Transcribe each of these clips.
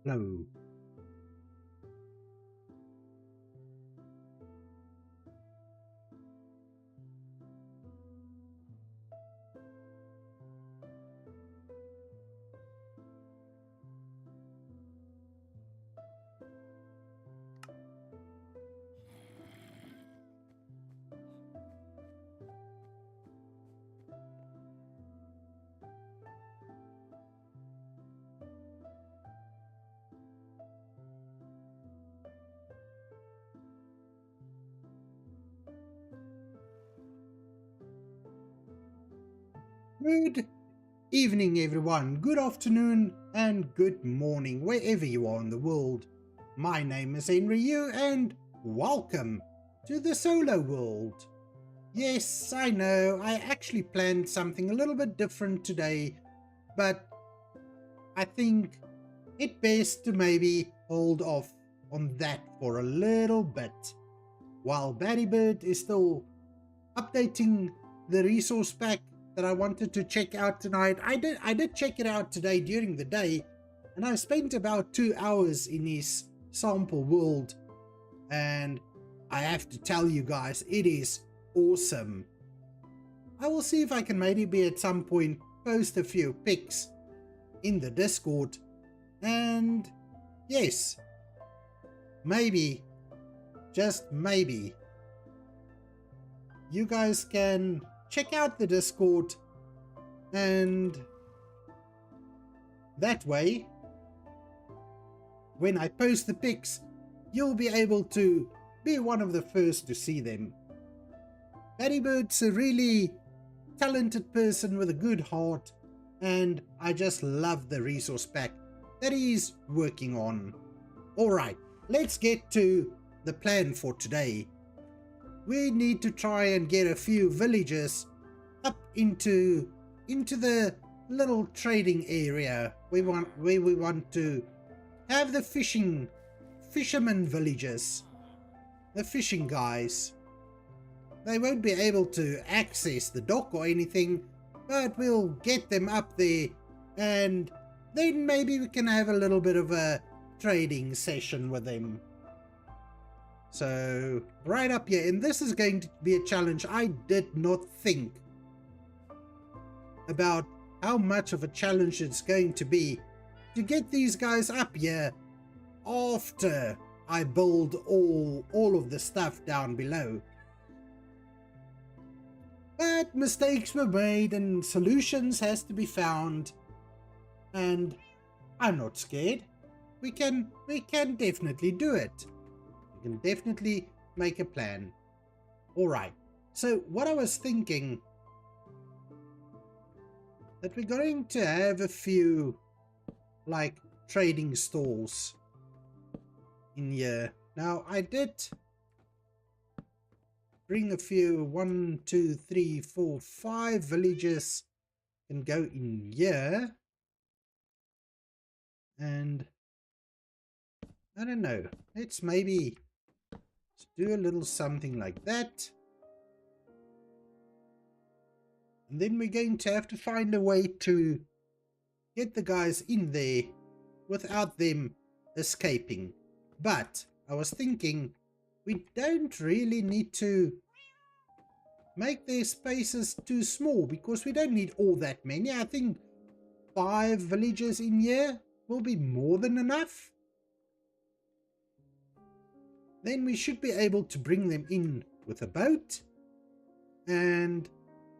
Hello. Good evening, everyone. Good afternoon and good morning, wherever you are in the world. My name is Henry Yu, and welcome to the Solo World. Yes, I know, I actually planned something a little bit different today, but I think it best to maybe hold off on that for a little bit. While Bird is still updating the resource pack that I wanted to check out tonight. I did check it out today during the day, and I spent about 2 hours in his sample world, and I have to tell you guys, it is awesome. I will see if I can maybe at some point post a few pics in the Discord, and yes, maybe, just maybe, you guys can check out the Discord, and that way, when I post the pics, you'll be able to be one of the first to see them. Bird's a really talented person with a good heart, and I just love the resource pack that he's working on. Alright, let's get to the plan for today. We need to try and get a few villagers up into the little trading area where we want to have the fishermen villagers, the fishing guys. They won't be able to access the dock or anything, but we'll get them up there, and then maybe we can have a little bit of a trading session with them. So right up here, and this is going to be a challenge. I did not think about how much of a challenge it's going to be to get these guys up here after I build all of the stuff down below. But mistakes were made and solutions has to be found, and I'm not scared. We can definitely do it. We can definitely make a plan. Alright, so what I was thinking, that we're going to have a few like trading stalls in here. Now I did bring a few, 1, 2, 3, 4, 5 villages can go in here, and I don't know, let's maybe do a little something like that. And then we're going to have to find a way to get the guys in there without them escaping. But I was thinking, we don't really need to make their spaces too small, because we don't need all that many. I think 5 villagers in here will be more than enough. Then we should be able to bring them in with a boat, and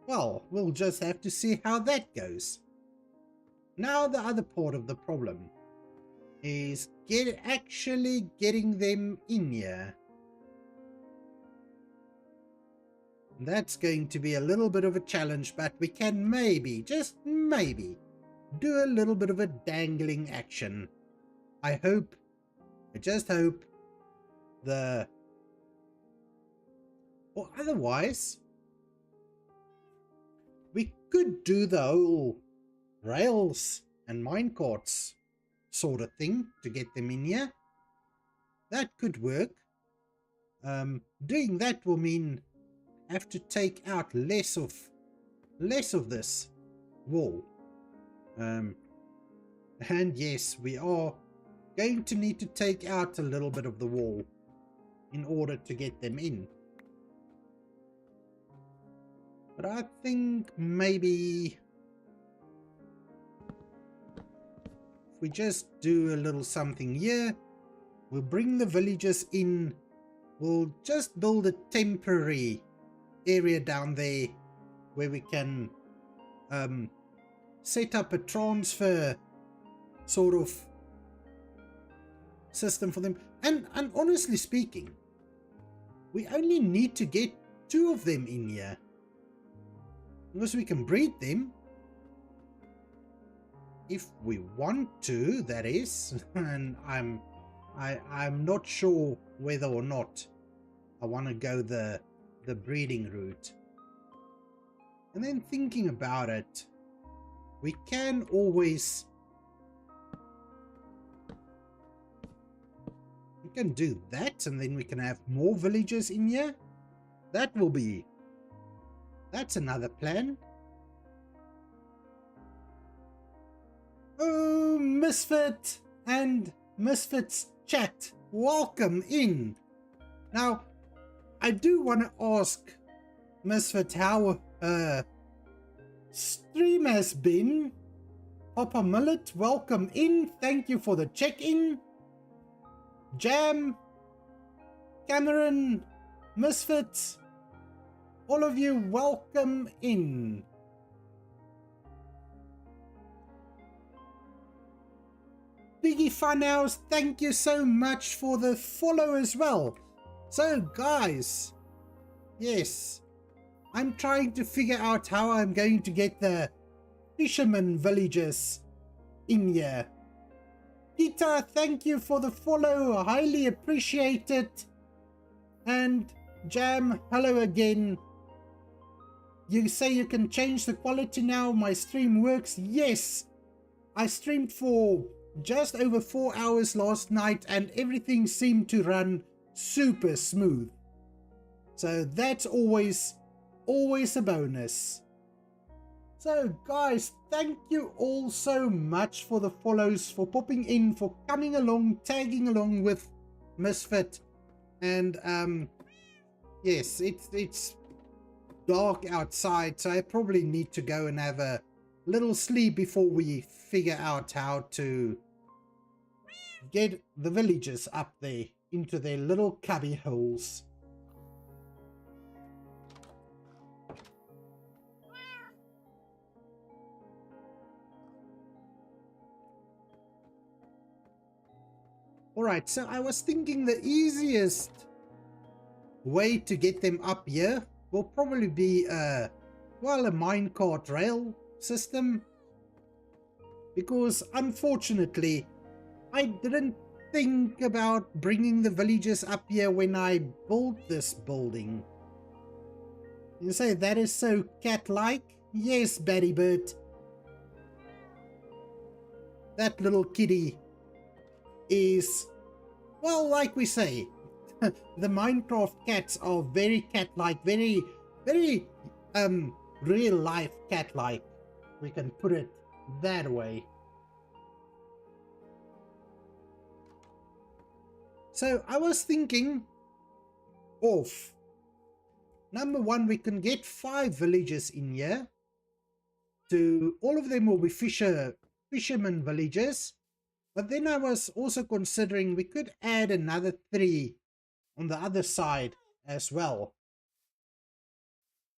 well, we'll just have to see how that goes. Now the other part of the problem is actually getting them in here. That's going to be a little bit of a challenge, but we can maybe, just maybe, do a little bit of a dangling action. I just hope or otherwise, we could do the whole rails and minecarts sort of thing to get them in here. That could work. Doing that will mean have to take out less of this wall. And yes, we are going to need to take out a little bit of the wall in order to get them in. But I think maybe if we just do a little something here, we'll bring the villagers in. We'll just build a temporary area down there where we can set up a transfer sort of system for them. And honestly speaking, we only need to get 2 of them in here, because we can breed them if we want to, that is. And I'm not sure whether or not I want to go the breeding route. And then thinking about it, we can always do that, and then we can have more villagers in here. That's another plan. Oh, Misfit and Misfit's chat, welcome in. Now, I do want to ask Misfit how stream has been. Papa Millet, welcome in. Thank you for the check-in. Jam, Cameron, Misfits, all of you, welcome in. Biggie Funhouse, thank you so much for the follow as well. So guys, yes, I'm trying to figure out how I'm going to get the fisherman villagers in here. Peter, thank you for the follow, I highly appreciate it. And Jam, hello again. You say you can change the quality now, my stream works. Yes, I streamed for just over 4 hours last night and everything seemed to run super smooth. So that's always a bonus. So guys, thank you all so much for the follows, for popping in, for coming along, tagging along with Misfit. And yes, it's dark outside, so I probably need to go and have a little sleep before we figure out how to get the villagers up there into their little cubby holes. Alright, so I was thinking the easiest way to get them up here will probably be a minecart rail system, because unfortunately I didn't think about bringing the villagers up here when I built this building. You say that is so cat-like? Yes, Batty Bird. That little kitty is, well, like we say, the Minecraft cats are very cat-like, very real life cat-like. We can put it that way. So I was thinking of, number one, we can get 5 villagers in here. All of them will be fisherman villagers. But then I was also considering we could add another 3 on the other side as well.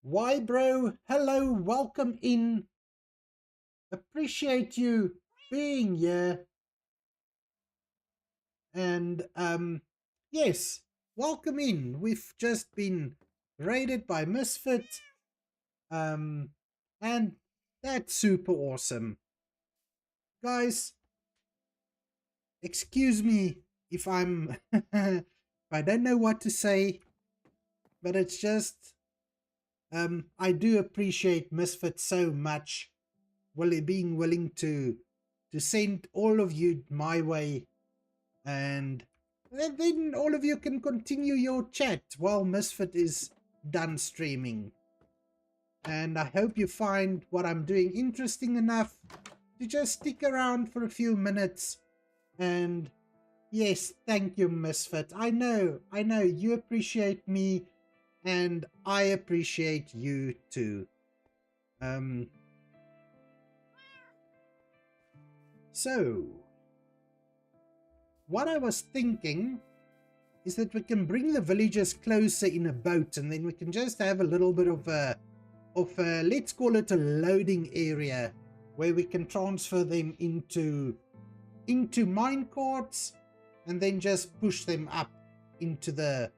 Why, bro? Hello, welcome in. Appreciate you being here. And yes, welcome in. We've just been raided by Misfit. And that's super awesome. Guys, excuse me if I'm if I don't know what to say, but it's just I do appreciate Misfit so much, being willing to send all of you my way, and then all of you can continue your chat while Misfit is done streaming. And I hope you find what I'm doing interesting enough to just stick around for a few minutes and Yes, thank you, Misfit. I know, you appreciate me, and I appreciate you too. So, what I was thinking is that we can bring the villagers closer in a boat, and then we can just have a little bit of a, let's call it a loading area, where we can transfer them into mine carts, and then just push them up into their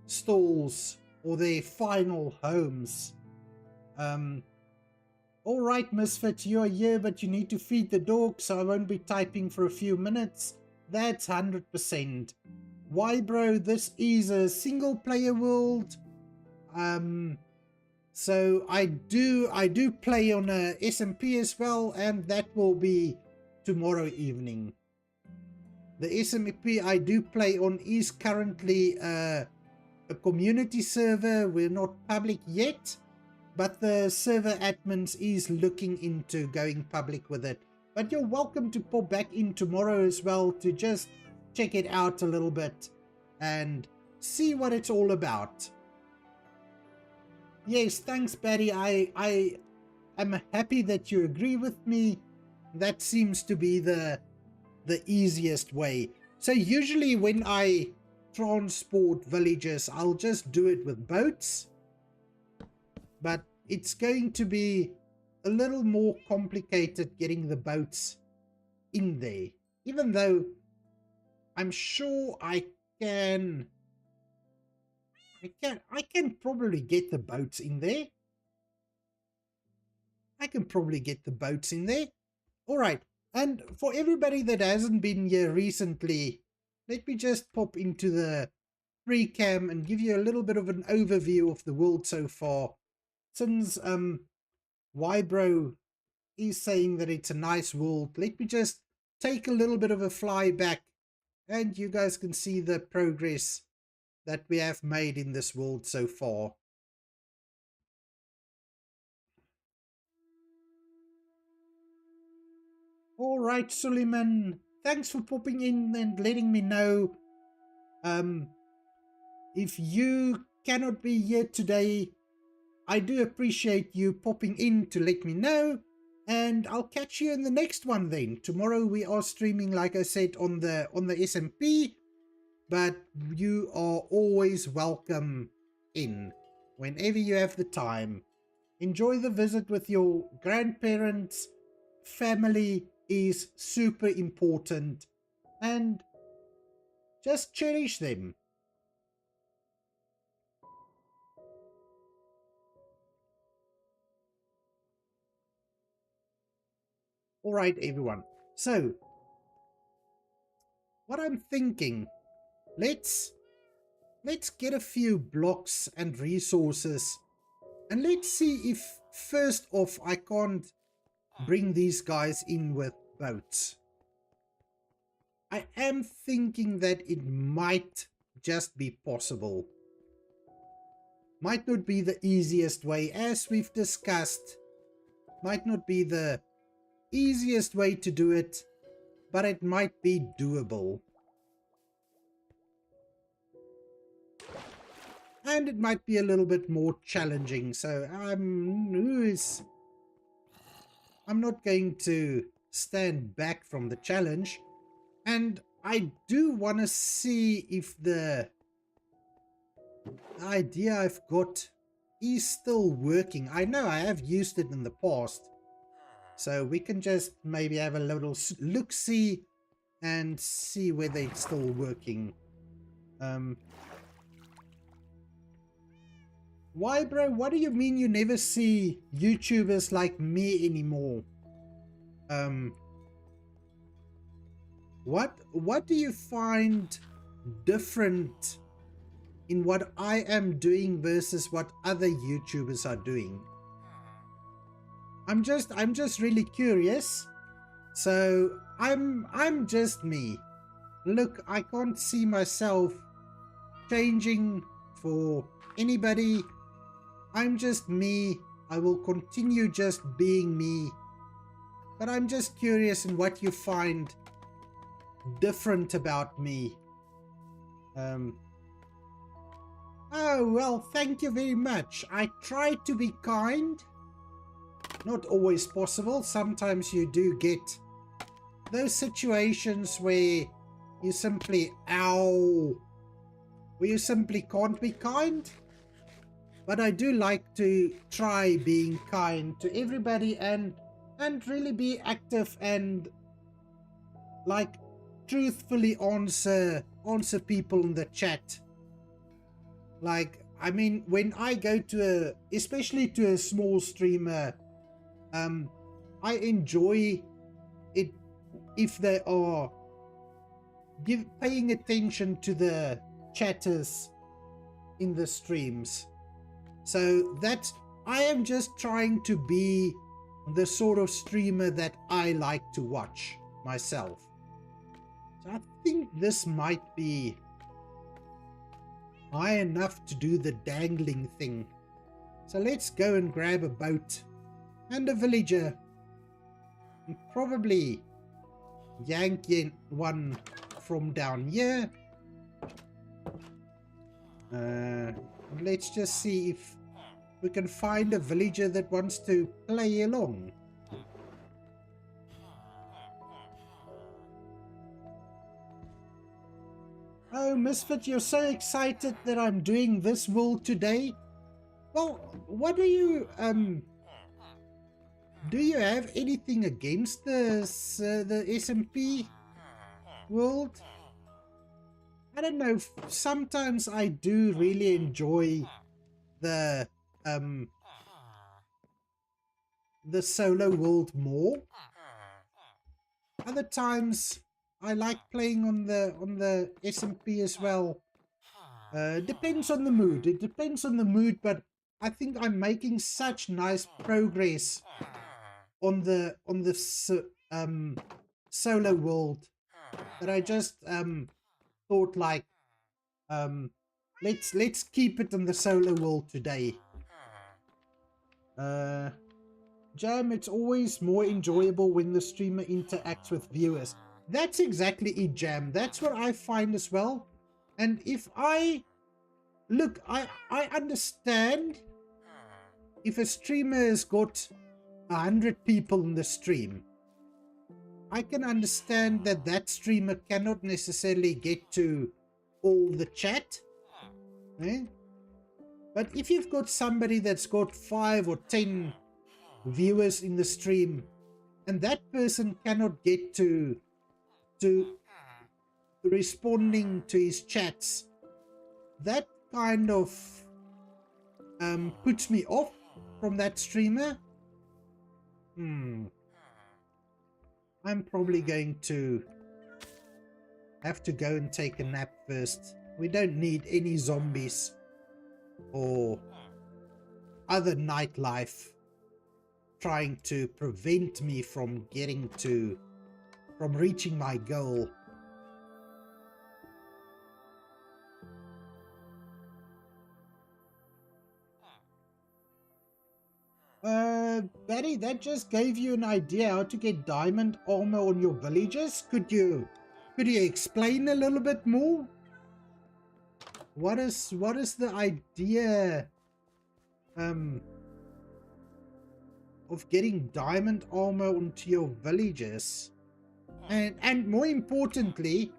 stalls or their final homes. All right, Misfit, you're here, but you need to feed the dog, so I won't be typing for a few minutes. That's 100%. Why, bro? This is a single player world. So I do play on a SMP as well, and that will be tomorrow evening. The SMP I do play on is currently a community server. We're not public yet, but the server admins is looking into going public with it. But you're welcome to pop back in tomorrow as well to just check it out a little bit and see what it's all about. Yes, thanks, Barry. I am happy that you agree with me. That seems to be the easiest way. So usually when I transport villagers, I'll just do it with boats. But it's going to be a little more complicated getting the boats in there. Even though I'm sure I can probably get the boats in there. I can probably get the boats in there. Alright, and for everybody that hasn't been here recently, let me just pop into the free cam and give you a little bit of an overview of the world so far. Since Wybro is saying that it's a nice world, let me just take a little bit of a fly back and you guys can see the progress that we have made in this world so far. Alright, Suleiman, thanks for popping in and letting me know. If you cannot be here today, I do appreciate you popping in to let me know, and I'll catch you in the next one then. Tomorrow we are streaming, like I said, on the SMP, but you are always welcome in whenever you have the time. Enjoy the visit with your grandparents. Family is super important, and just cherish them. All right, everyone. So, what I'm thinking, let's get a few blocks and resources, and let's see if first off I can't bring these guys in with boats. I am thinking that it might just be possible. Might not be the easiest way, as we've discussed. Might not be the easiest way to do it, but it might be doable. And it might be a little bit more challenging, so I'm not going to stand back from the challenge. And I do want to see if the idea I've got is still working. I know I have used it in the past, so we can just maybe have a little look-see and see whether it's still working. Why, bro? What do you mean you never see YouTubers like me anymore? What do you find different in what I am doing versus what other YouTubers are doing? I'm just really curious. So I'm just me. Look, I can't see myself changing for anybody. I'm just me. I will continue just being me. But I'm just curious in what you find different about me. Oh, well, thank you very much. I try to be kind. Not always possible. Sometimes you do get those situations where you simply, where you simply can't be kind. But I do like to try being kind to everybody and really be active and like truthfully answer people in the chat. Like, I mean, when I go to especially to a small streamer, I enjoy it if they are paying attention to the chatters in the streams. So that's, I am just trying to be the sort of streamer that I like to watch myself. So I think this might be high enough to do the dangling thing. So let's go and grab a boat and a villager and probably yank one from down here. Let's just see if we can find a villager that wants to play along. Oh, Misfit, you're so excited that I'm doing this world today. Well, what do you have anything against this, the SMP world? I don't know, sometimes I do really enjoy the solo world more. Other times I like playing on the SMP as well. Depends on the mood. It depends on the mood, but I think I'm making such nice progress on the solo world that I just thought like let's keep it in the solo world today. Jam, it's always more enjoyable when the streamer interacts with viewers. That's exactly it, Jam. That's what I find as well. And if I look, I understand if a streamer has got 100 people in the stream, I can understand that that streamer cannot necessarily get to all the chat. Eh? But if you've got somebody that's got 5 or 10 viewers in the stream and that person cannot get to responding to his chats, that kind of puts me off from that streamer. I'm probably going to have to go and take a nap first. We don't need any zombies or other nightlife trying to prevent me from reaching my goal. Barry, that just gave you an idea how to get diamond armor on your villagers. Could you explain a little bit more? What is the idea of getting diamond armor onto your villagers? And more importantly,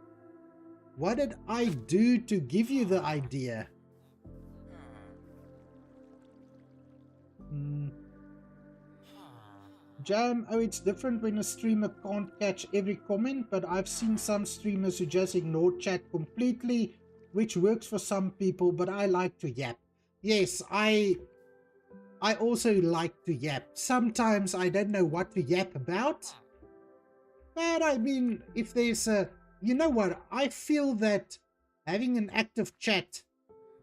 what did I do to give you the idea? Jam, oh, it's different when a streamer can't catch every comment, but I've seen some streamers who just ignore chat completely, which works for some people, but I like to yap. Yes, I also like to yap. Sometimes I don't know what to yap about, but I mean, if there's a, you know what, I feel that having an active chat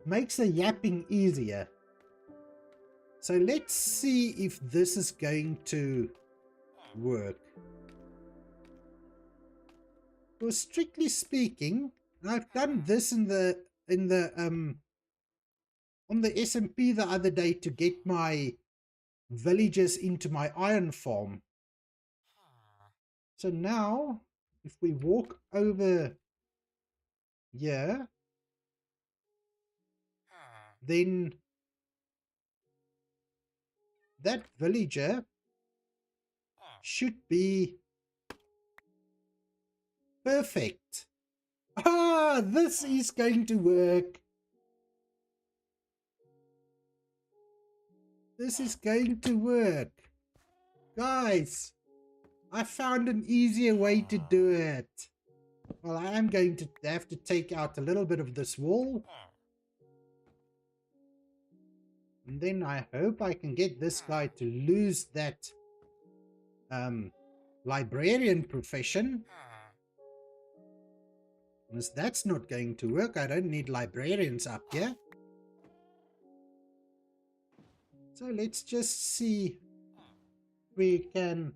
makes the yapping easier. So let's see if this is going to work. Well, strictly speaking, I've done this on the SMP the other day to get my villagers into my iron farm. So now if we walk over here, then that villager should be perfect. Ah, this is going to work. This is going to work. Guys, I found an easier way to do it. Well, I am going to have to take out a little bit of this wall. And then I hope I can get this guy to lose that librarian profession. Because that's not going to work. I don't need librarians up here. So let's just see if we can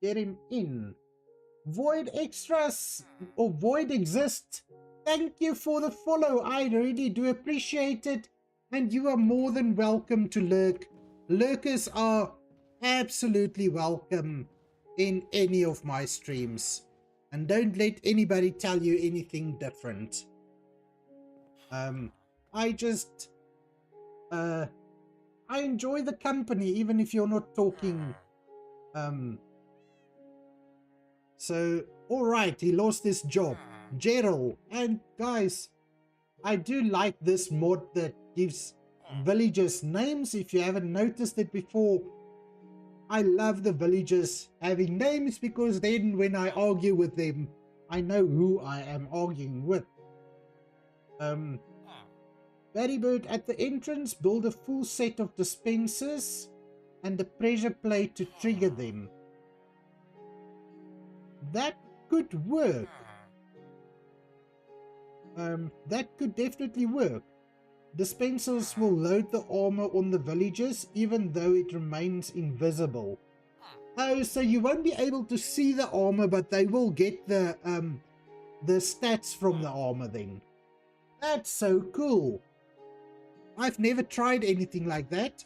get him in. Void extras or void exists. Thank you for the follow. I really do appreciate it. And you are more than welcome to lurk. Lurkers are absolutely welcome in any of my streams. And don't let anybody tell you anything different. I just I enjoy the company even if you're not talking. So alright, he lost his job. Gerald. And guys, I do like this mod that gives villagers names. If you haven't noticed it before, I love the villagers having names because then when I argue with them, I know who I am arguing with. Barrybird at the entrance, build a full set of dispensers and a pressure plate to trigger them. That could work. That could definitely work. Dispensers will load the armor on the villagers even though it remains invisible. Oh, so you won't be able to see the armor, but they will get the stats from the armor then. That's so cool. I've never tried anything like that.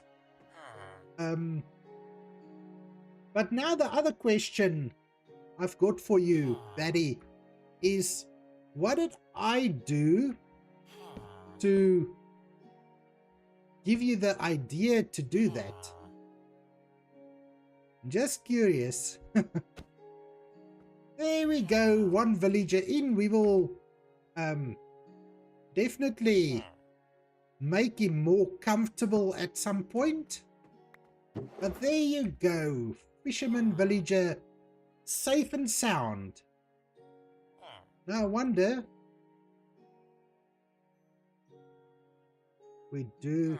But now the other question I've got for you, Batty, is what did I do to give you the idea to do that? Just curious. There we go, one villager in. We will definitely make him more comfortable at some point. But there you go, fisherman villager, safe and sound. Now I wonder, we do,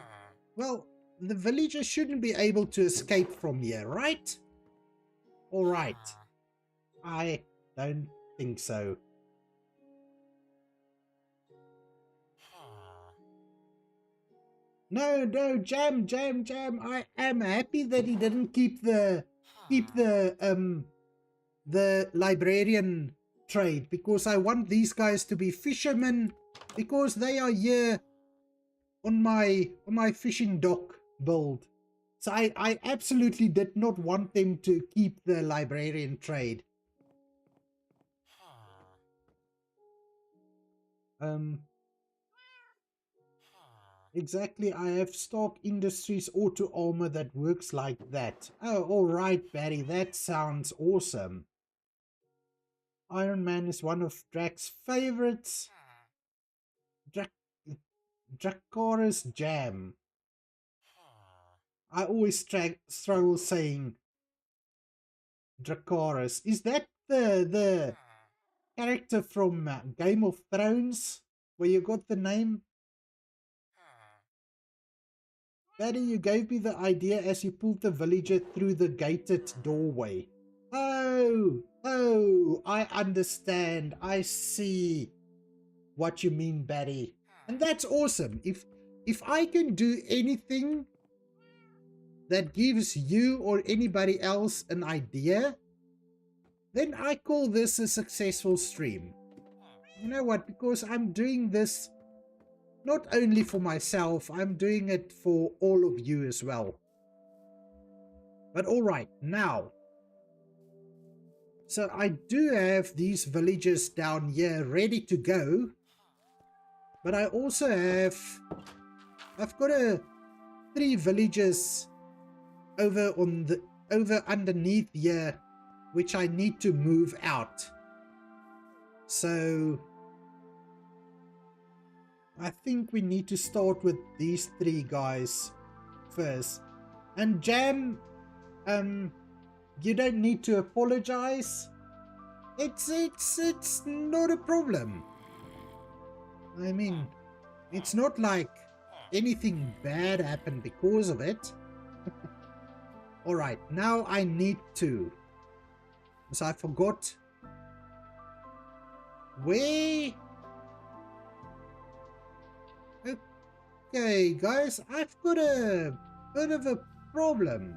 well, the villager shouldn't be able to escape from here, right? Alright, I don't think so. No, Jam. I am happy that he didn't keep the librarian trade, because I want these guys to be fishermen, because they are here on my fishing dock build. So I absolutely did not want them to keep the librarian trade. Exactly, I have Stark Industries auto armor that works like that. Oh, alright, Barry, that sounds awesome. Iron Man is one of Drax's favorites. Dracarys Jam. I always struggle saying Dracarys. Is that the character from Game of Thrones where you got the name? Daddy, you gave me the idea as you pulled the villager through the gated doorway. Oh, I understand. I see what you mean, Batty. And that's awesome. If I can do anything that gives you or anybody else an idea, then I call this a successful stream. You know what? Because I'm doing this not only for myself, I'm doing it for all of you as well. But alright, now So I do have these villages down here ready to go. But I also have... I've got 3 villages over underneath here, which I need to move out. So I think we need to start with these 3 guys first. And Jam, you don't need to apologize. It's not a problem. I mean, it's not like anything bad happened because of it. Alright, now I need to. So I forgot. Where? Okay, guys, I've got a bit of a problem.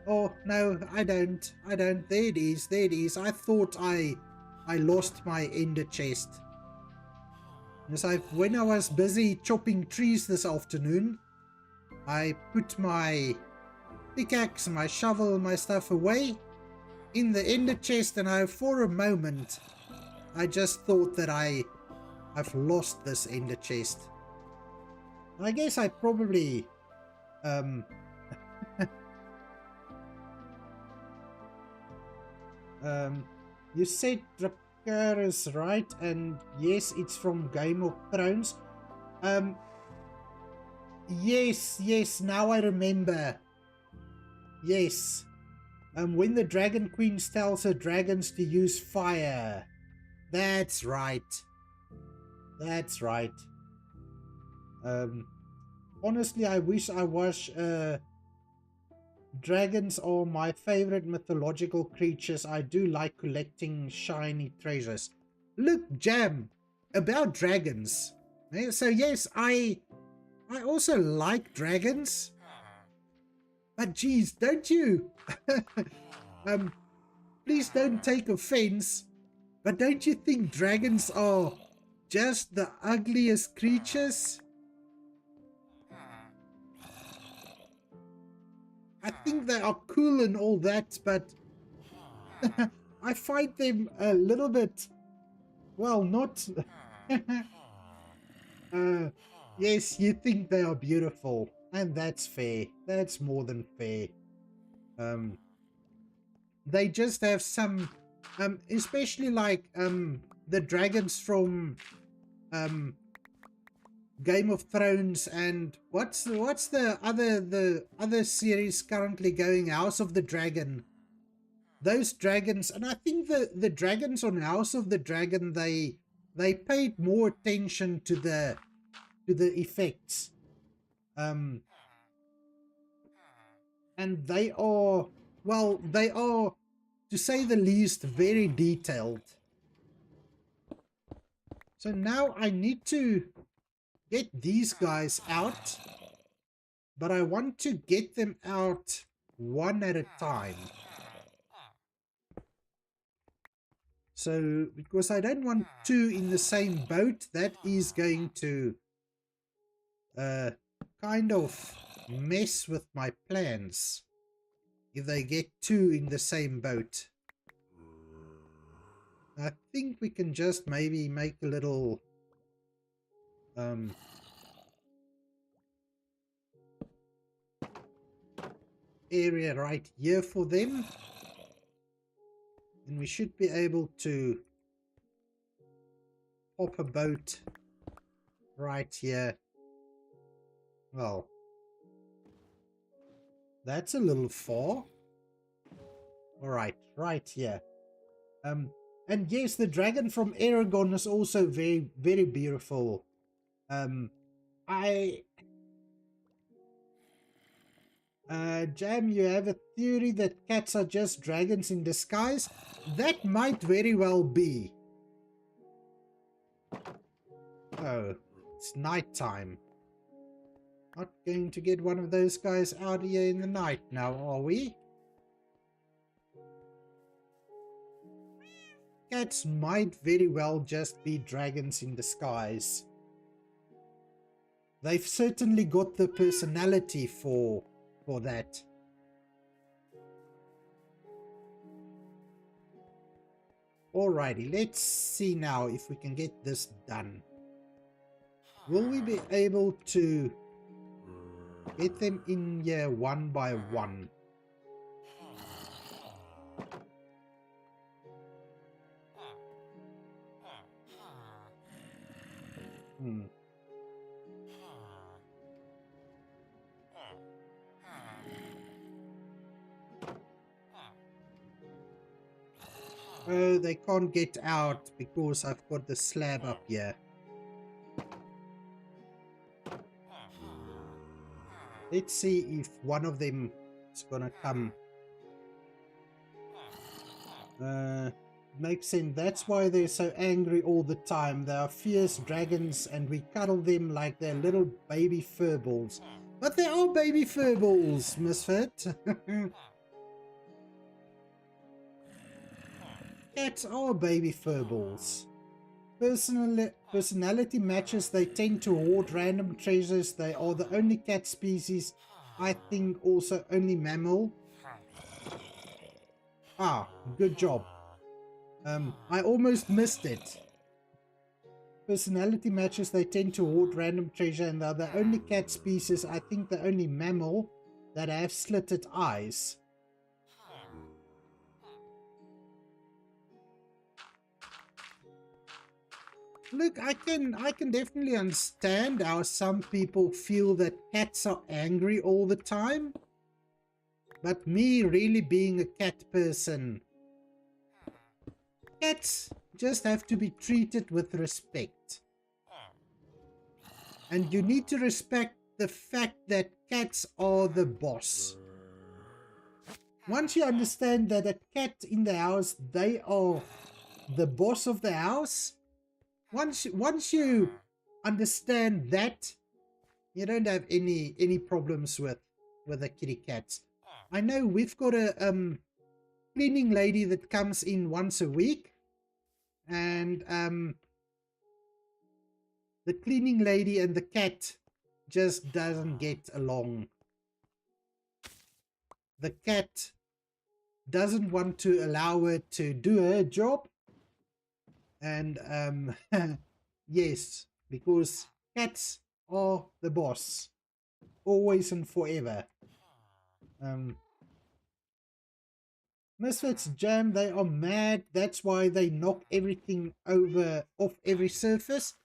Oh, no, I don't. There it is. I thought I lost my ender chest. Because when I was busy chopping trees this afternoon, I put my pickaxe, my shovel, my stuff away in the ender chest, and for a moment, I just thought that I've lost this ender chest. I guess I probably you said Drakkar is right, and yes, it's from Game of Thrones. Yes, now I remember. Yes. When the Dragon Queen tells her dragons to use fire. That's right. That's right. Honestly, I wish I was... Dragons are my favorite mythological creatures. I do like collecting shiny treasures. Look, Jam, about dragons. So yes, I also like dragons. But geez, don't you? Please don't take offense. But don't you think dragons are just the ugliest creatures? I think they are cool and all that, but I find them a little bit, well, not... yes, you think they are beautiful, and that's fair. That's more than fair. They just have some, especially like the dragons from Game of Thrones, and what's the other series currently going, House of the Dragon. Those dragons, and I think the dragons on House of the Dragon, they paid more attention to the effects, and they are, well, they are, to say the least, very detailed. So now I need to get these guys out, but I want to get them out one at a time. So, because I don't want 2 in the same boat, that is going to kind of mess with my plans if they get 2 in the same boat. I think we can just maybe make a little area right here for them, and we should be able to pop a boat right here. Well, that's a little far. Alright, right here. And yes, the dragon from Aragon is also very, very beautiful. Jam, you have a theory that cats are just dragons in disguise? That might very well be. Oh, it's nighttime. Not going to get one of those guys out here in the night now, are we? Cats might very well just be dragons in disguise. They've certainly got the personality for that. Alrighty, let's see now if we can get this done. Will we be able to get them in here one by one? Oh, they can't get out because I've got the slab up here. Let's see if one of them is gonna come. Makes sense. That's why they're so angry all the time. They are fierce dragons and we cuddle them like they're little baby furballs. But they are baby furballs, Misfit. Cats are baby furballs. Personality matches, they tend to hoard random treasures. They are the only cat species, I think, also only mammal. Ah, good job. I almost missed it. Personality matches, they tend to hoard random treasure, and they're the only cat species, I think the only mammal, that have slitted eyes. Look, I can definitely understand how some people feel that cats are angry all the time. But me really being a cat person, cats just have to be treated with respect. And you need to respect the fact that cats are the boss. Once you understand that a cat in the house, they are the boss of the house, once you understand that, you don't have any problems with the kitty cats. I know we've got a cleaning lady that comes in once a week, and the cleaning lady and the cat just doesn't get along. The cat doesn't want to allow her to do her job, and yes, because cats are the boss, always and forever. Misfits Jam, they are mad. That's why they knock everything off every surface.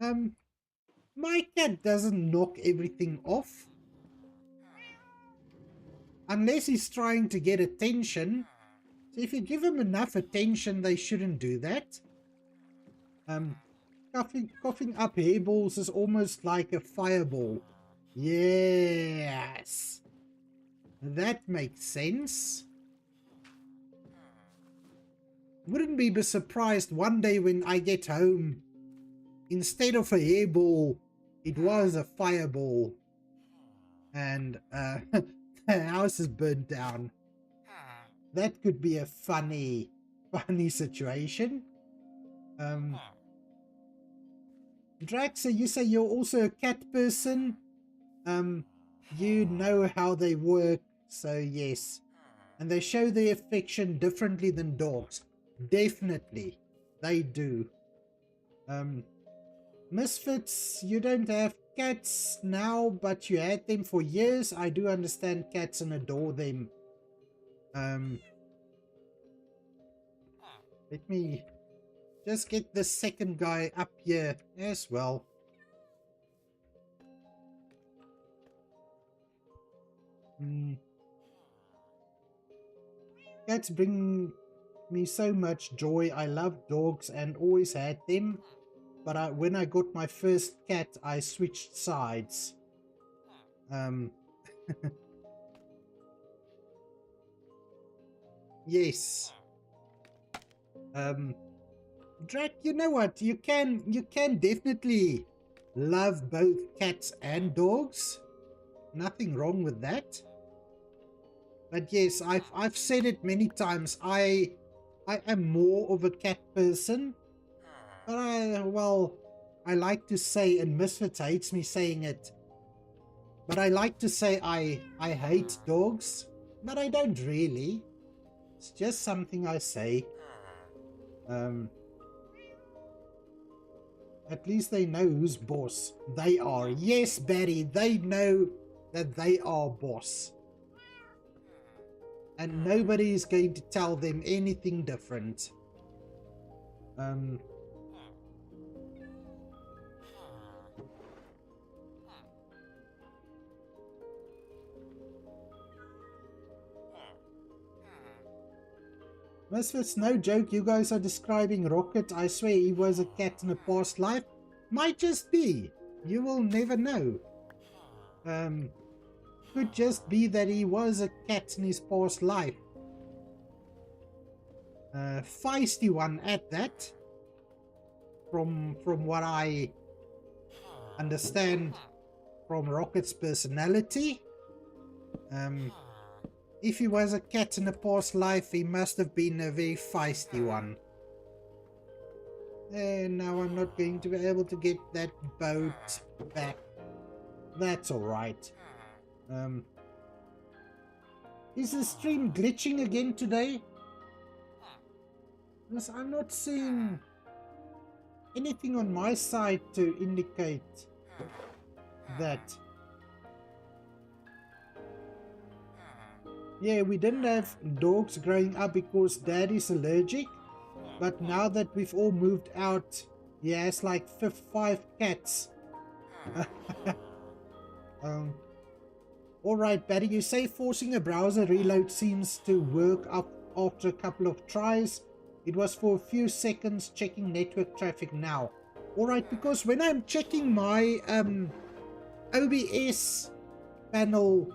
My cat doesn't knock everything off. Unless he's trying to get attention. So if you give him enough attention, they shouldn't do that. Coughing up hairballs is almost like a fireball. Yes. That makes sense. Wouldn't be surprised one day when I get home, instead of a hairball, it was a fireball. And the house is burnt down. That could be a funny situation. Draxa, you say you're also a cat person. You know how they work, so yes. And they show their affection differently than dogs. Definitely, they do. Misfits, you don't have cats now, but you had them for years. I do understand cats and adore them. Let me just get the second guy up here as well. Cats bring me so much joy. I love dogs and always had them. But when I got my first cat, I switched sides. Yes. Drac, you know what? You can definitely love both cats and dogs. Nothing wrong with that. But yes, I've said it many times. I am more of a cat person. But I like to say, and Misfits hates me saying it, but I like to say I hate dogs, but I don't really. It's just something I say. At least they know who's boss. They are. Yes, Barry, they know that they are boss. And nobody is going to tell them anything different. Misfits, no joke, you guys are describing Rocket. I swear he was a cat in a past life. Might just be. You will never know. Could just be that he was a cat in his past life. Feisty one at that. From what I understand from Rocket's personality. If he was a cat in a past life, he must have been a very feisty one. And now I'm not going to be able to get that boat back. That's alright. Is the stream glitching again today? Because I'm not seeing anything on my side to indicate that. Yeah, we didn't have dogs growing up because Dad is allergic. But now that we've all moved out, he has like 5 cats. Alright, Patty, you say forcing a browser reload seems to work up after a couple of tries. It was for a few seconds checking network traffic now. Alright, because when I'm checking my OBS panel,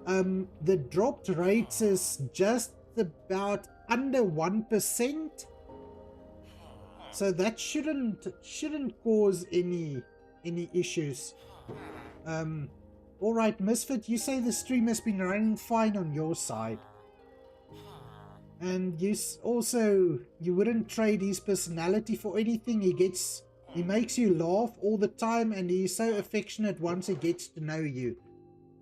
the dropped rates is just about under 1%. So that shouldn't cause any issues. Alright, Misfit, you say the stream has been running fine on your side. And you also, you wouldn't trade his personality for anything. He makes you laugh all the time, and he's so affectionate once he gets to know you.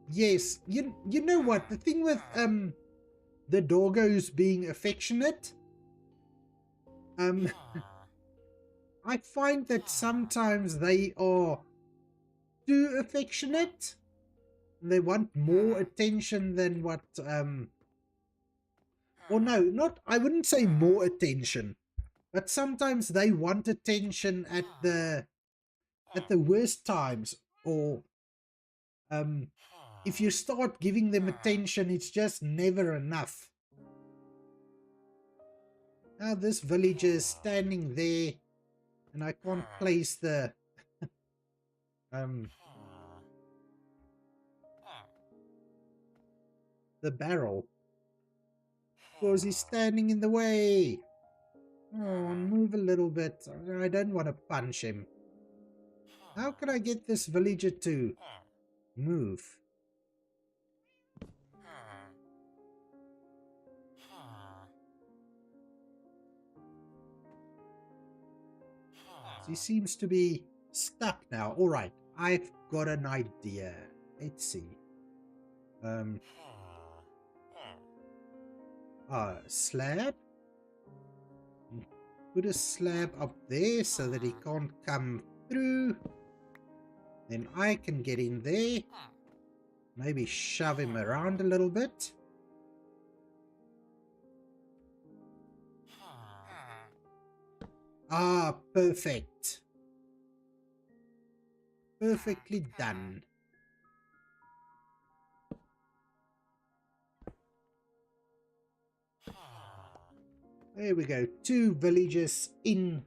Yes, you know what, the thing with the doggos being affectionate, I find that sometimes they are too affectionate. They want more attention than what or no, I wouldn't say more attention, but sometimes they want attention at the worst times, or if you start giving them attention, it's just never enough. Now this villager is standing there, and I can't place the barrel because he's standing in the way. Oh, move a little bit. I don't want to punch him. How can I get this villager to move? He seems to be stuck now. Alright, I've got an idea. Let's see. Slab? Put a slab up there so that he can't come through. Then I can get in there. Maybe shove him around a little bit. Ah, perfect. Perfectly done. There we go. 2 villagers in.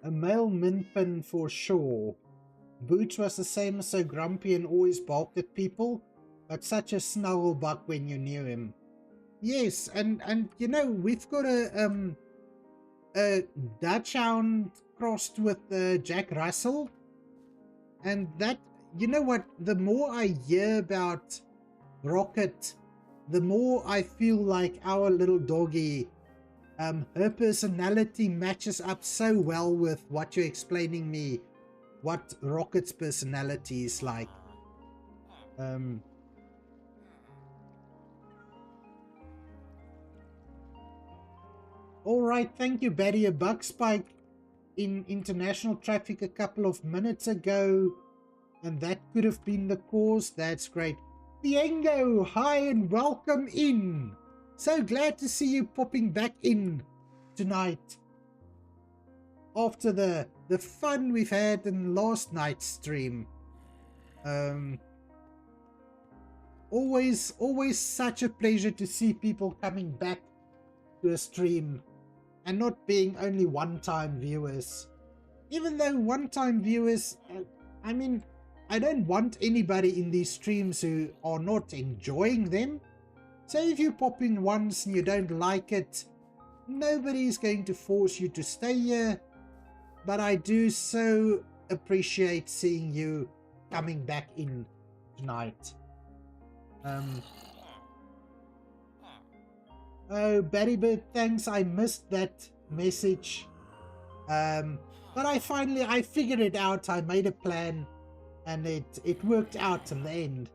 A male minpin for sure. Boots was the same, so grumpy and always barked at people, but such a snugglebuck when you knew him. Yes, and you know, we've got a Dachshund crossed with Jack Russell, and that, you know what, the more I hear about Rocket, the more I feel like our little doggy, her personality matches up so well with what you're explaining me what Rocket's personality is like. Alright, thank you, Barrier Bugspike, in international traffic a couple of minutes ago, and that could have been the cause. That's great. Piengo, hi and welcome in. So glad to see you popping back in tonight after the fun we've had in last night's stream. Always such a pleasure to see people coming back to a stream and not being only one-time viewers. Even though one-time viewers, I mean, I don't want anybody in these streams who are not enjoying them. So if you pop in once and you don't like it, nobody's going to force you to stay here. But I do so appreciate seeing you coming back in tonight. Oh, Barrybird, thanks. I missed that message. But I figured it out. I made a plan and it worked out in the end.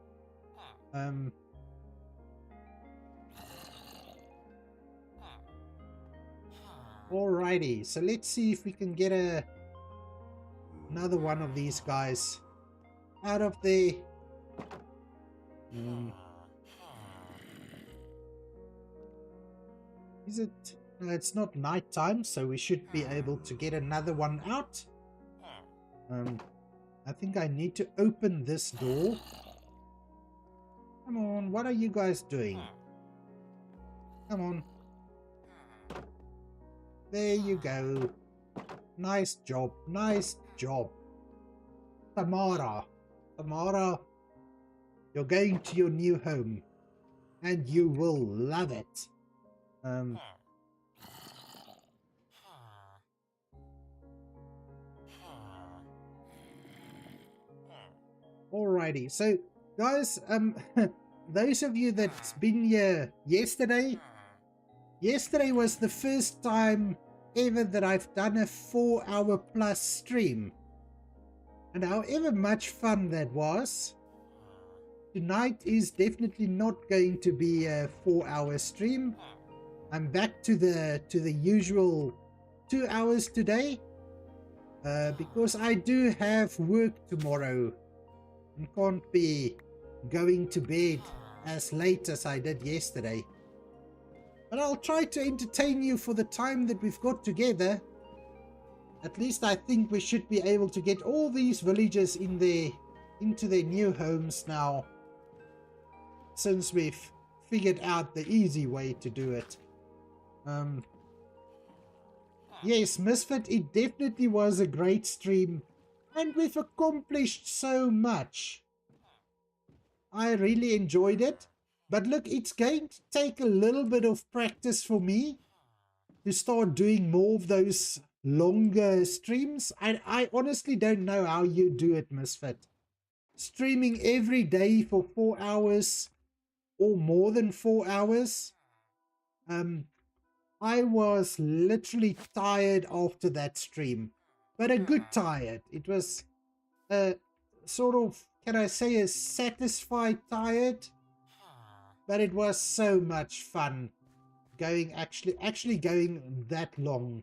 Alrighty, so let's see if we can get another one of these guys out of there. Is it? No, it's not night time, so we should be able to get another one out. I think I need to open this door. Come on, what are you guys doing? Come on. There you go. Nice job. Nice job. Tamara. Tamara, you're going to your new home. And you will love it. Alrighty. So, guys, those of you that's been here yesterday was the first time ever that I've done a 4-hour plus stream. And however much fun that was, tonight is definitely not going to be a 4-hour stream. I'm back to the usual 2 hours today, because I do have work tomorrow and can't be going to bed as late as I did yesterday. But I'll try to entertain you for the time that we've got together. At least I think we should be able to get all these villagers into their new homes now, since we've figured out the easy way to do it. Yes, Misfit, it definitely was a great stream, and we've accomplished so much. I really enjoyed it. But look, it's going to take a little bit of practice for me to start doing more of those longer streams. I honestly don't know how you do it, Misfit. Streaming every day for 4 hours or more than 4 hours. I was literally tired after that stream. But a good tired. It was a sort of, can I say, a satisfied tired? But it was so much fun going actually going that long.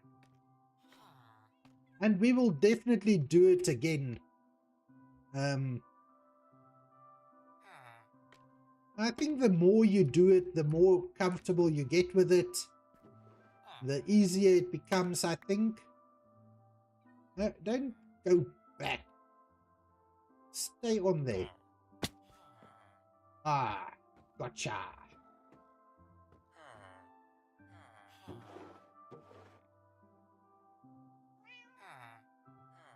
And we will definitely do it again. I think the more you do it, the more comfortable you get with it. The easier it becomes, I think. No, don't go back. Stay on there. Ah. Gotcha.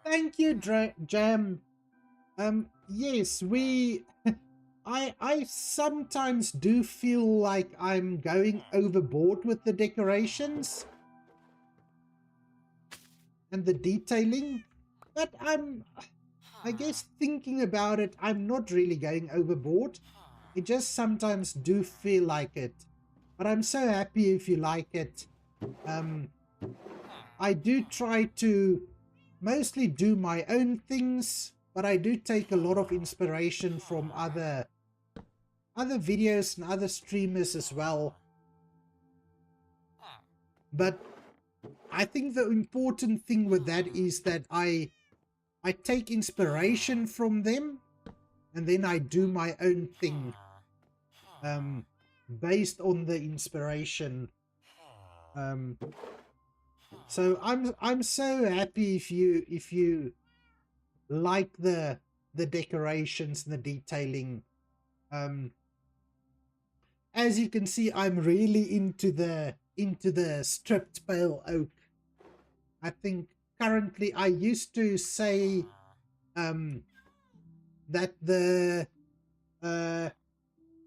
Thank you, Jam. Yes, I sometimes do feel like I'm going overboard with the decorations and the detailing, but I guess thinking about it, I'm not really going overboard. I just sometimes do feel like it, but I'm so happy if you like it. I do try to mostly do my own things, but I do take a lot of inspiration from other videos and other streamers as well. But I think the important thing with that is that I take inspiration from them, and then I do my own thing based on the inspiration. So I'm so happy if you like the decorations and the detailing. As you can see, I'm really into the stripped pale oak. I think currently, I used to say that the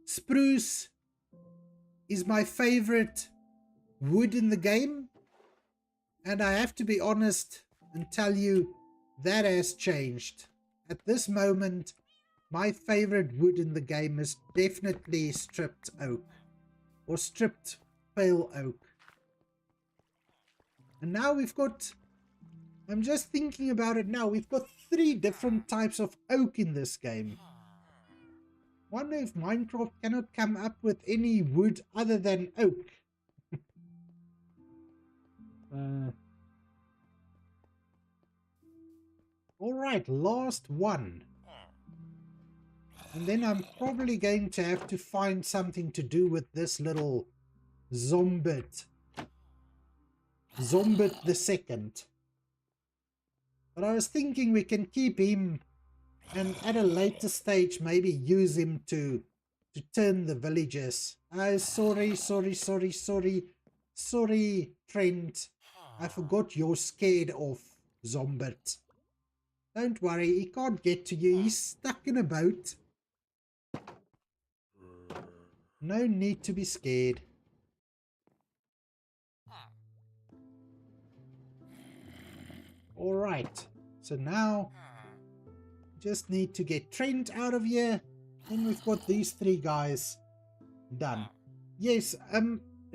spruce is my favorite wood in the game, and I have to be honest and tell you that has changed. At this moment, my favorite wood in the game is definitely stripped oak, or stripped pale oak. And now we've got, I'm just thinking about it now, we've got 3 different types of oak in this game. Wonder if Minecraft cannot come up with any wood other than oak. Alright, last one. And then I'm probably going to have to find something to do with this little Zombit. Zombit the second. But I was thinking we can keep him and at a later stage maybe use him to turn the villagers. Sorry, Trent. I forgot you're scared of Zombit. Don't worry, he can't get to you. He's stuck in a boat. No need to be scared. Alright, so now just need to get Trent out of here. Then we've got these 3 guys done. Yes,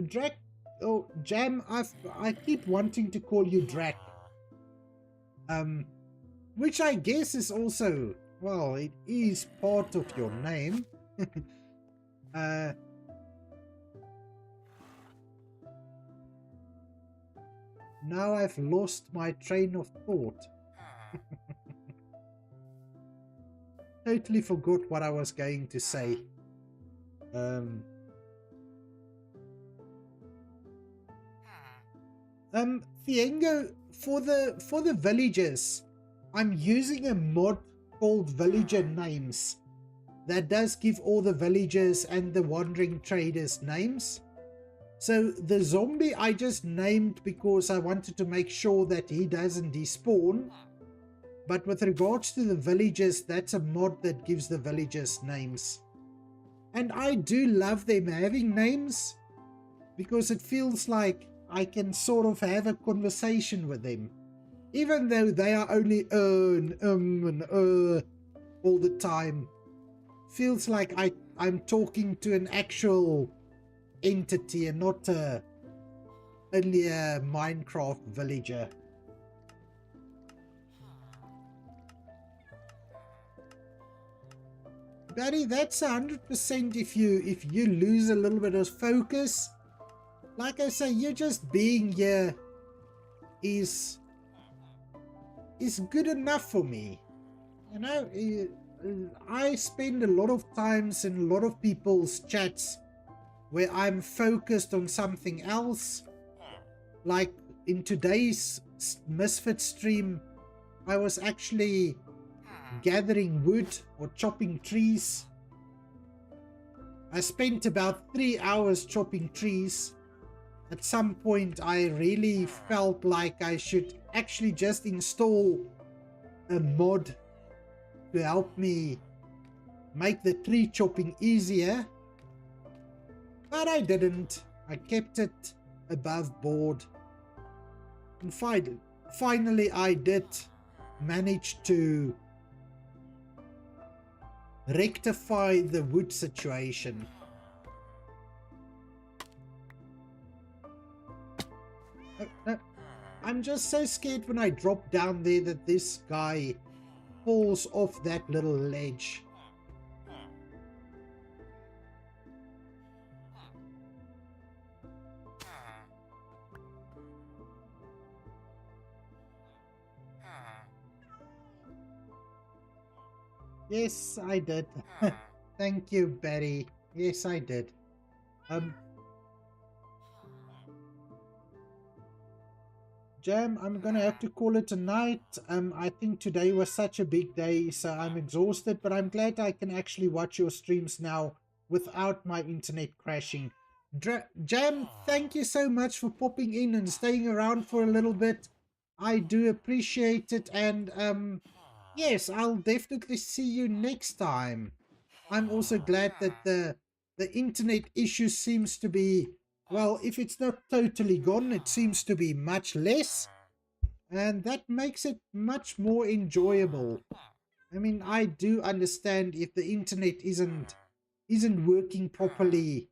Drac, oh, Jam, I keep wanting to call you Drac. Which I guess is also, well, it is part of your name. Now I've lost my train of thought. Totally forgot what I was going to say. Thiengo, for the villagers, I'm using a mod called Villager Names that does give all the villagers and the wandering traders names. So the zombie I just named because I wanted to make sure that he doesn't despawn. But with regards to the villagers, that's a mod that gives the villagers names. And I do love them having names because it feels like I can sort of have a conversation with them. Even though they are only and all the time. Feels like I'm talking to an actual entity and not only a Minecraft villager. Barry, that's 100% if you lose a little bit of focus. Like I say, you're just being here is good enough for me. You know, I spend a lot of times in a lot of people's chats where I'm focused on something else. Like in today's Misfit stream, I was actually gathering wood or chopping trees. I spent about 3 hours chopping trees. At some point I really felt like I should actually just install a mod to help me make the tree chopping easier. But I didn't. I kept it above board. And finally I did manage to rectify the wood situation. I'm just so scared when I drop down there that this guy falls off that little ledge. Yes, I did. Thank you, Betty. Yes, I did. Jam, I'm gonna have to call it a night. I think today was such a big day, so I'm exhausted, but I'm glad I can actually watch your streams now without my internet crashing. Jam, thank you so much for popping in and staying around for a little bit. I do appreciate it, and yes, I'll definitely see you next time. I'm also glad that the internet issue seems to be, well, if it's not totally gone, it seems to be much less, and that makes it much more enjoyable. I mean, I do understand if the internet isn't working properly,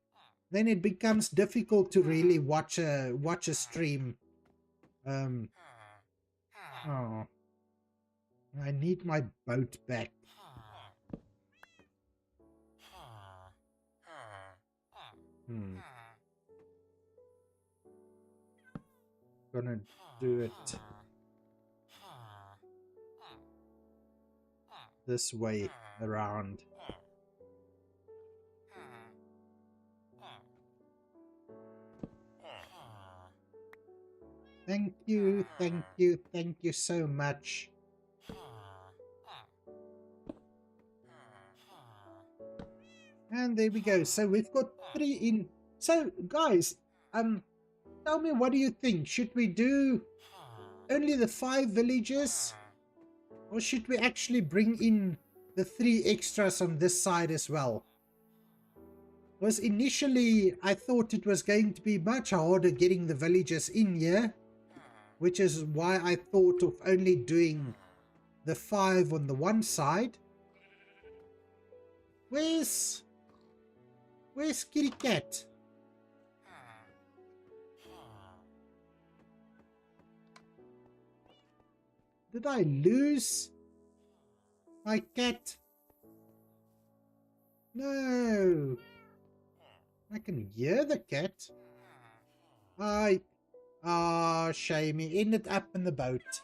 then it becomes difficult to really watch a stream. Oh, I need my boat back. Gonna do it this way around. Thank you, thank you, thank you so much. And there we go. So we've got 3 in. So guys, tell me, what do you think? Should we do only the 5 villages? Or should we actually bring in the 3 extras on this side as well? Was initially, I thought it was going to be much harder getting the villagers in here, which is why I thought of only doing the 5 on the one side. Where's Kitty Cat? Did I lose my cat? No. I can hear the cat. Shame, he ended up in the boat.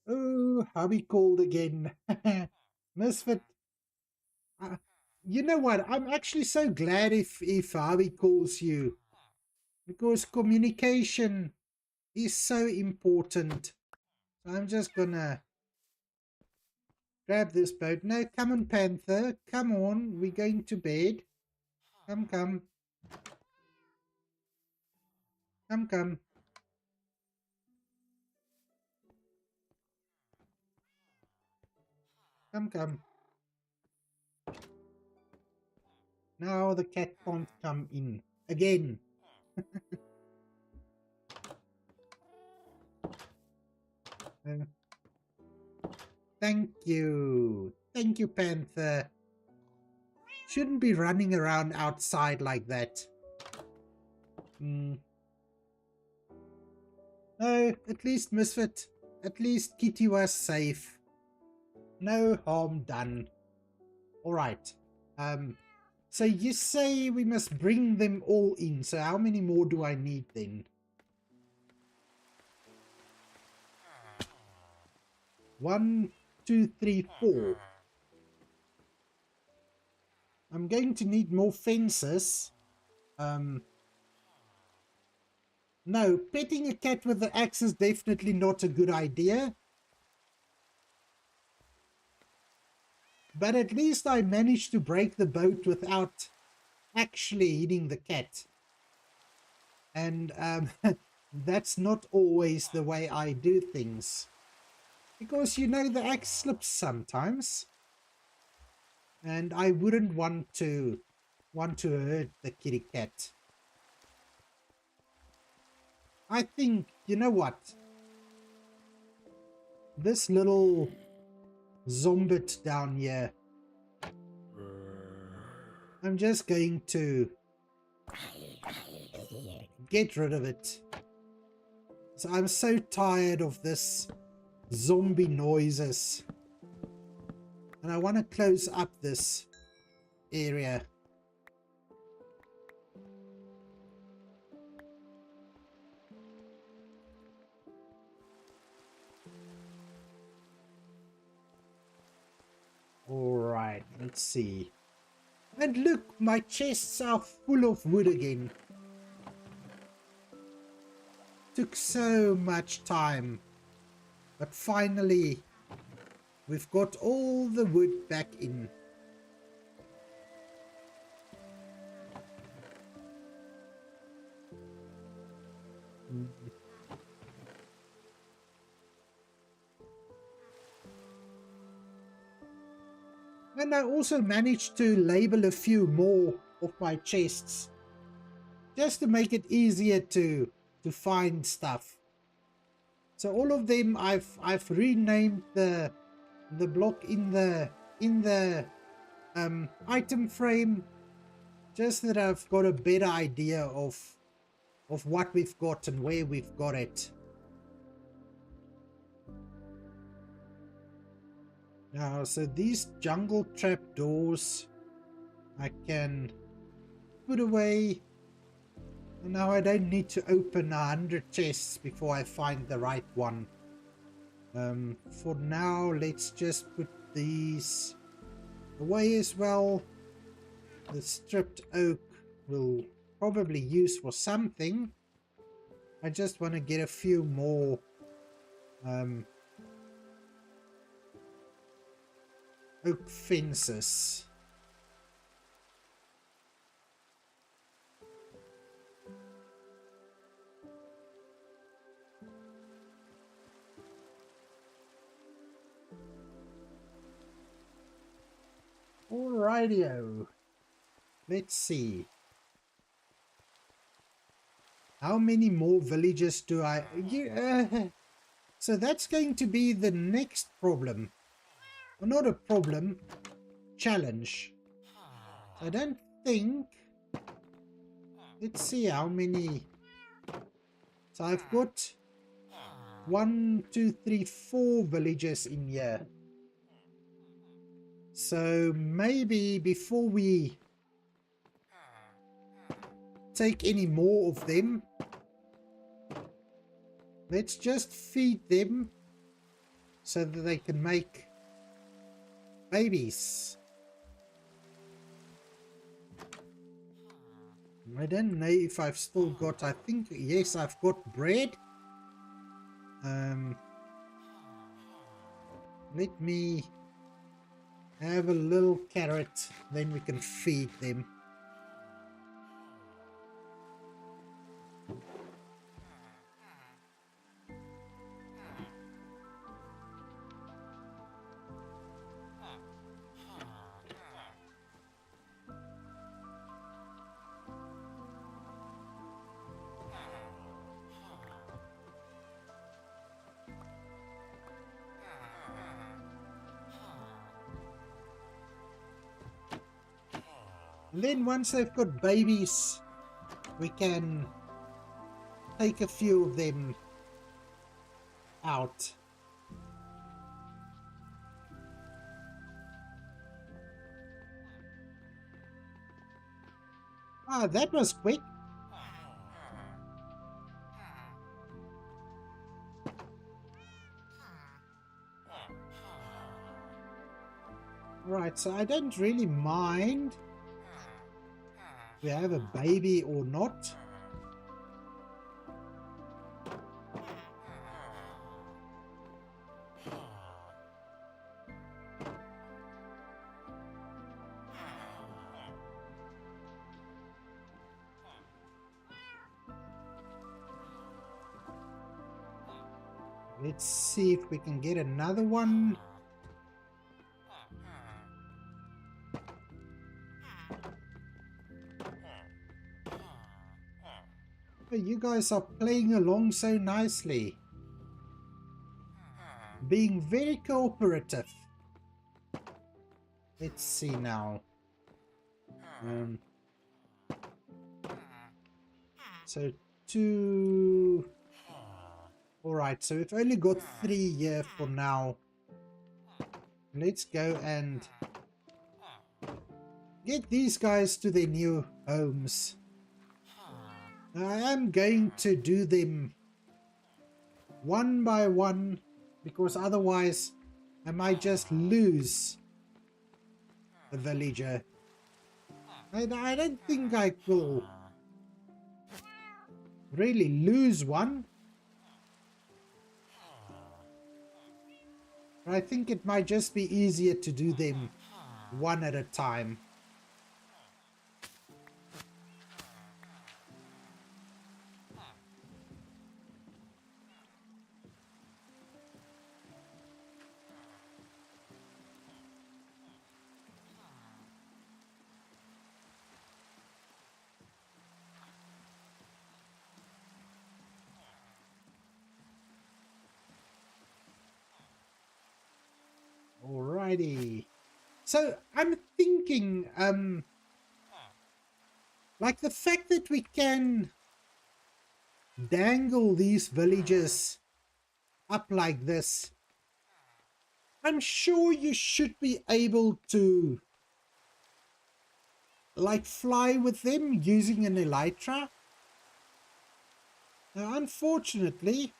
Oh, how he called again. Misfit. You know what? I'm actually so glad if Harvey calls you, because communication is so important. So I'm just gonna grab this boat. No, come on, Panther. Come on, we're going to bed. Come, come. Come, come. Come, come. Now the cat can't come in again. Thank you. Thank you, Panther. Shouldn't be running around outside like that. No, at least Misfit. At least Kitty was safe. No harm done. Alright. So you say we must bring them all in. So how many more do I need then? 1, 2, 3, 4. I'm going to need more fences. No, petting a cat with the axe is definitely not a good idea. But at least I managed to break the boat without actually hitting the cat. And that's not always the way I do things. Because, you know, the axe slips sometimes. And I wouldn't want to hurt the kitty cat. I think, you know what? This little zombit down here, I'm just going to get rid of it. So I'm so tired of this zombie noises. And I want to close up this area. Alright, let's see. And look, my chests are full of wood again. Took so much time. But finally, we've got all the wood back in. And I also managed to label a few more of my chests, just to make it easier to find stuff. So all of them I've renamed the block in the item frame, just that I've got a better idea of what we've got and where we've got it. Now, so these jungle trap doors I can put away. And now I don't need to open 100 chests before I find the right one. For now, let's just put these away as well. The stripped oak will probably use for something. I just want to get a few more oak fences. Alrighty-o. Let's see. How many more villages do I... so that's going to be the next problem. Well, not a problem. Challenge. I don't think... Let's see how many... So I've got 1, 2, 3, 4 villages in here. So maybe before we take any more of them, let's just feed them so that they can make babies. I don't know if I've still got, I think, yes, I've got bread. Let me have a little carrot, then we can feed them. And then once they've got babies, we can take a few of them out. Ah, that was quick. Right, so I don't really mind if we have a baby or not. Let's see if we can get another one. Oh, you guys are playing along so nicely. Being very cooperative. Let's see now. Um, so 2... Alright, so we've only got 3 here for now. Let's go and get these guys to their new homes. I am going to do them one by one, because otherwise I might just lose a villager. I don't think I will really lose one. I think it might just be easier to do them one at a time. Alrighty. So I'm thinking, like the fact that we can dangle these villages up like this, I'm sure you should be able to like fly with them using an elytra. Now, unfortunately,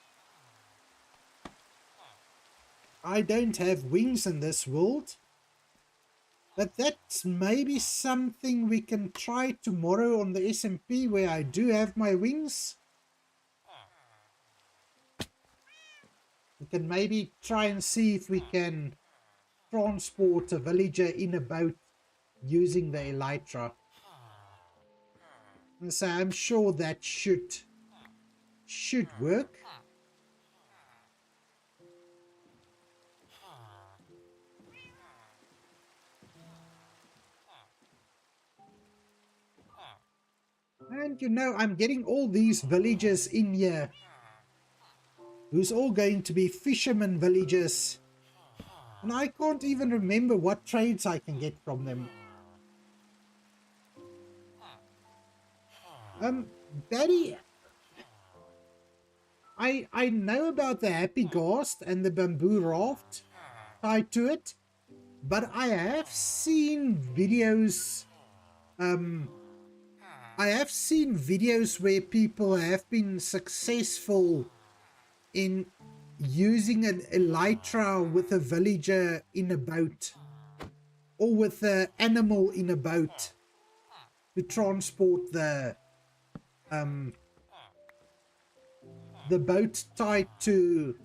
I don't have wings in this world, but that's maybe something we can try tomorrow on the SMP where I do have my wings. We can maybe try and see if we can transport a villager in a boat using the elytra. And so I'm sure that should work. And you know, I'm getting all these villagers in here who's all going to be fisherman villagers. And I can't even remember what trades I can get from them. Daddy, I know about the Happy Ghast and the bamboo raft tied to it, but I have seen videos, where people have been successful in using an elytra with a villager in a boat, or with an animal in a boat to transport the boat tied to,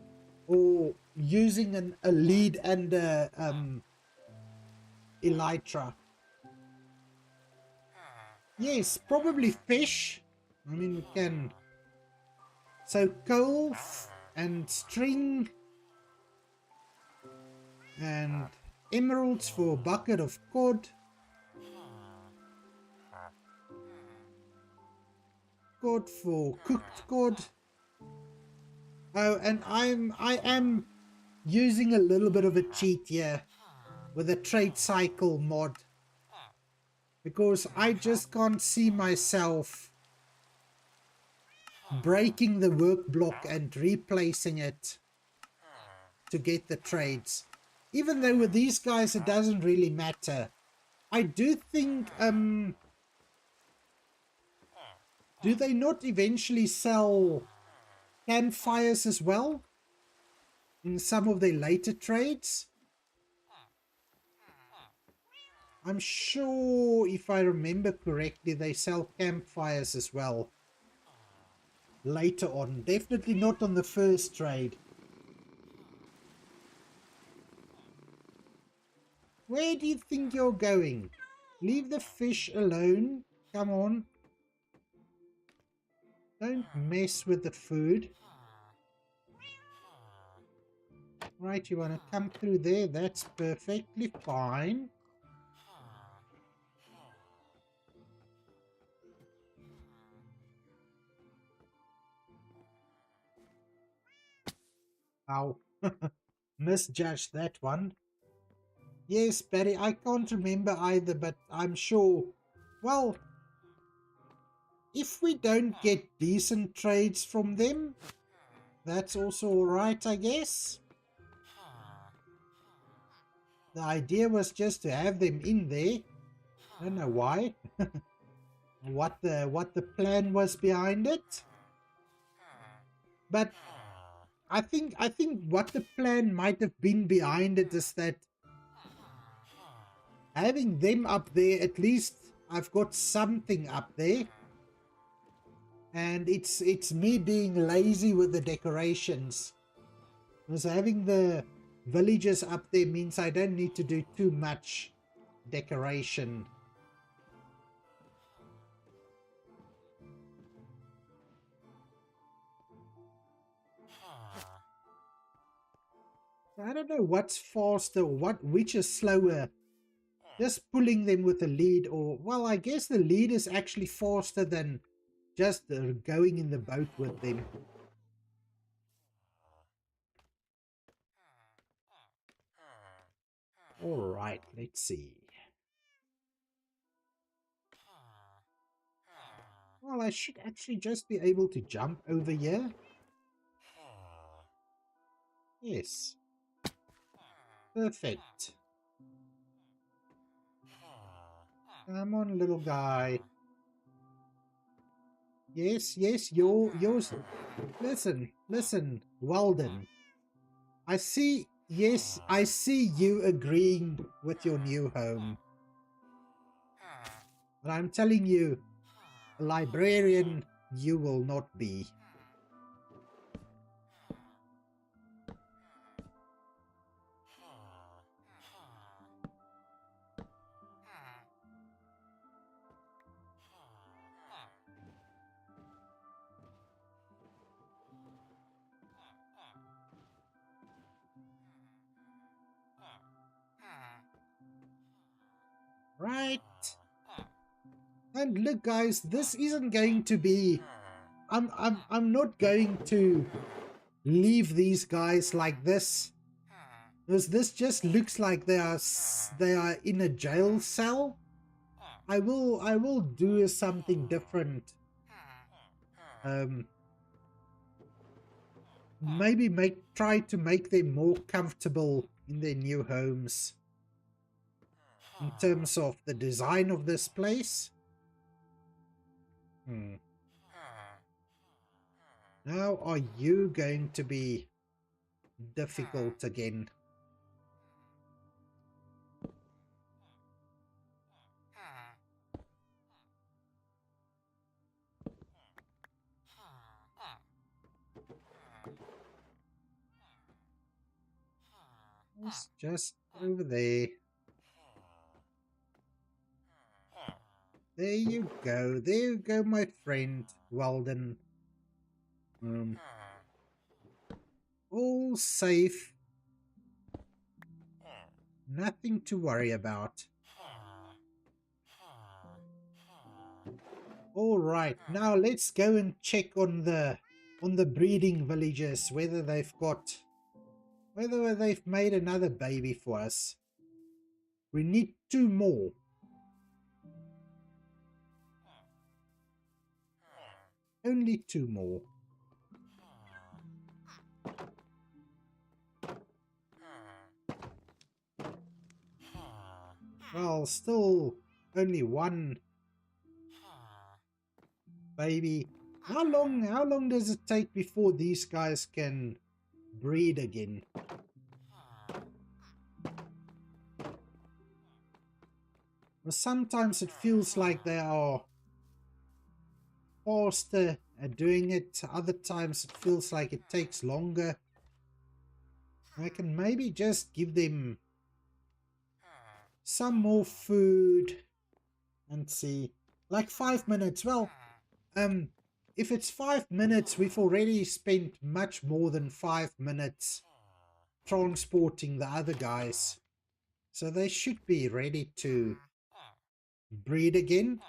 or using a lead and a elytra. Yes, probably fish. I mean, we can. So coal and string and emeralds for a bucket of cod. Cod for cooked cod. Oh, and I am using a little bit of a cheat here with a trade cycle mod, because I just can't see myself breaking the work block and replacing it to get the trades. Even though with these guys it doesn't really matter. I do think, do they not eventually sell campfires as well in some of their later trades? I'm sure, if I remember correctly, they sell campfires as well later on. Definitely not on the first trade. Where do you think you're going? Leave the fish alone. Come on. Don't mess with the food. Right, you want to come through there? That's perfectly fine. Ow. Misjudged that one. Yes, Barry, I can't remember either, but I'm sure Well, if we don't get decent trades from them, that's also alright, I guess. The idea was just to have them in there. I don't know why. what the plan was behind it. But I think what the plan might have been behind it is that having them up there, at least I've got something up there. And it's me being lazy with the decorations. Because having the villagers up there means I don't need to do too much decoration. I don't know what's faster, which is slower. Just pulling them with a lead, or, well, I guess the lead is actually faster than just going in the boat with them. Alright, let's see. Well, I should actually just be able to jump over here. Yes. Perfect. Come on, little guy. Yes, yours. Listen, Walden. I see you agreeing with your new home. But I'm telling you, a librarian you will not be. Right. And look, guys, this isn't going to be... I'm not going to leave these guys like this. Because this just looks like they are in a jail cell. I will do something different. Maybe try to make them more comfortable in their new homes. In terms of the design of this place. Now are you going to be difficult again? It's just over there. There you go, my friend Walden. All safe. Nothing to worry about. Alright, now let's go and check on the breeding villages, whether they've made another baby for us. We need 2 more. Only 2 more. Well, still only 1 baby. How long does it take before these guys can breed again? Well, sometimes it feels like they are faster at doing it. Other times it feels like it takes longer. I can maybe just give them some more food and see. Like 5 minutes. Well, if it's 5 minutes, we've already spent much more than 5 minutes transporting the other guys. So they should be ready to breed again.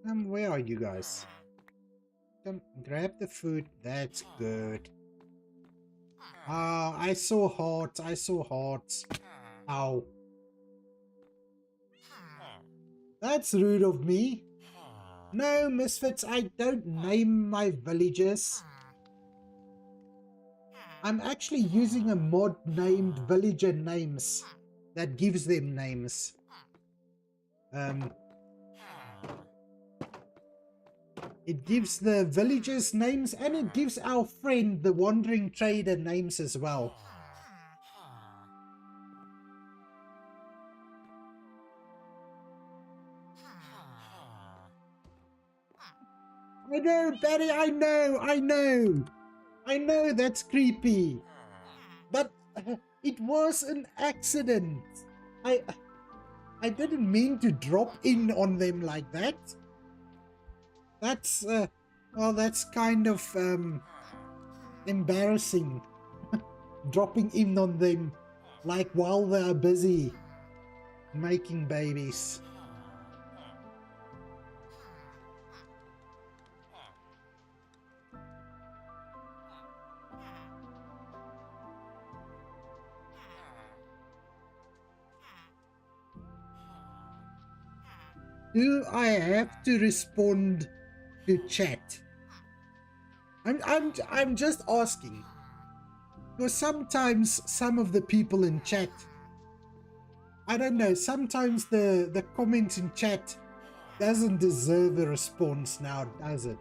Where are you guys? Come, grab the food. That's good. Ah, I saw hearts. Ow. That's rude of me. No, Misfits, I don't name my villages. I'm actually using a mod named Villager Names that gives them names. It gives the villagers names, and it gives our friend the Wandering Trader names as well. I know, Barry, I know that's creepy. But it was an accident. I didn't mean to drop in on them like that. That's, well, that's kind of, embarrassing. Dropping in on them, like, while they are busy making babies. Do I have to respond to chat? I'm just asking. Because sometimes some of the people in chat, I don't know, sometimes the comments in chat doesn't deserve a response now, does it?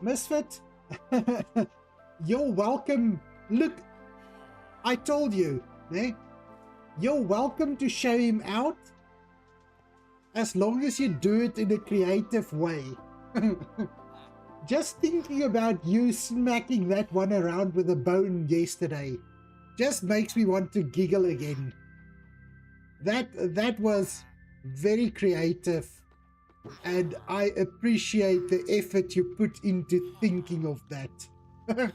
Misfit, you're welcome. Look, I told you, eh? You're welcome to show him out as long as you do it in a creative way. Just thinking about you smacking that one around with a bone yesterday just makes me want to giggle again. That was very creative, and I appreciate the effort you put into thinking of that.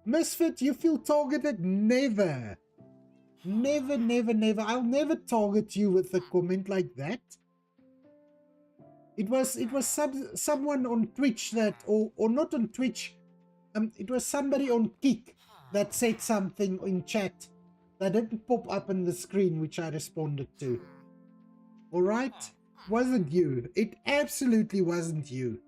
Misfit, you feel targeted? Never. Never, never, never. I'll never target you with a comment like that. It was someone on Twitch that, or not on Twitch, it was somebody on Kick that said something in chat that didn't pop up on the screen, which I responded to. Alright? Wasn't you. It absolutely wasn't you.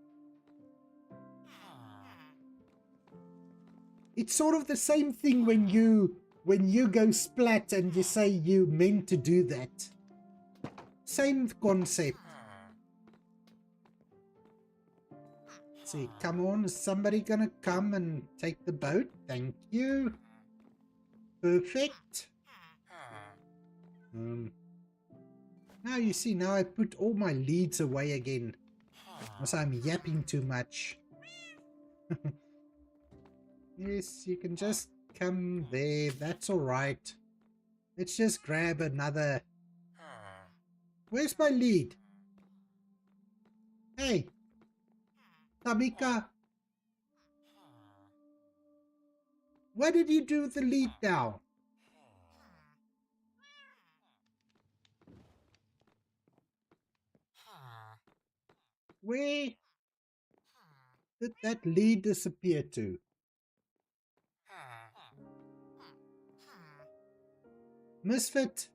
It's sort of the same thing when you go splat and you say you meant to do that. Same concept. Let's see, come on, is somebody gonna come and take the boat? Thank you. Perfect. Now you see, now I put all my leads away again. Because I'm yapping too much. Yes, you can just come there. That's alright. Let's just grab another. Where's my lead? Hey, Tamika. What did you do with the lead now? Where did that lead disappear to? Misfit,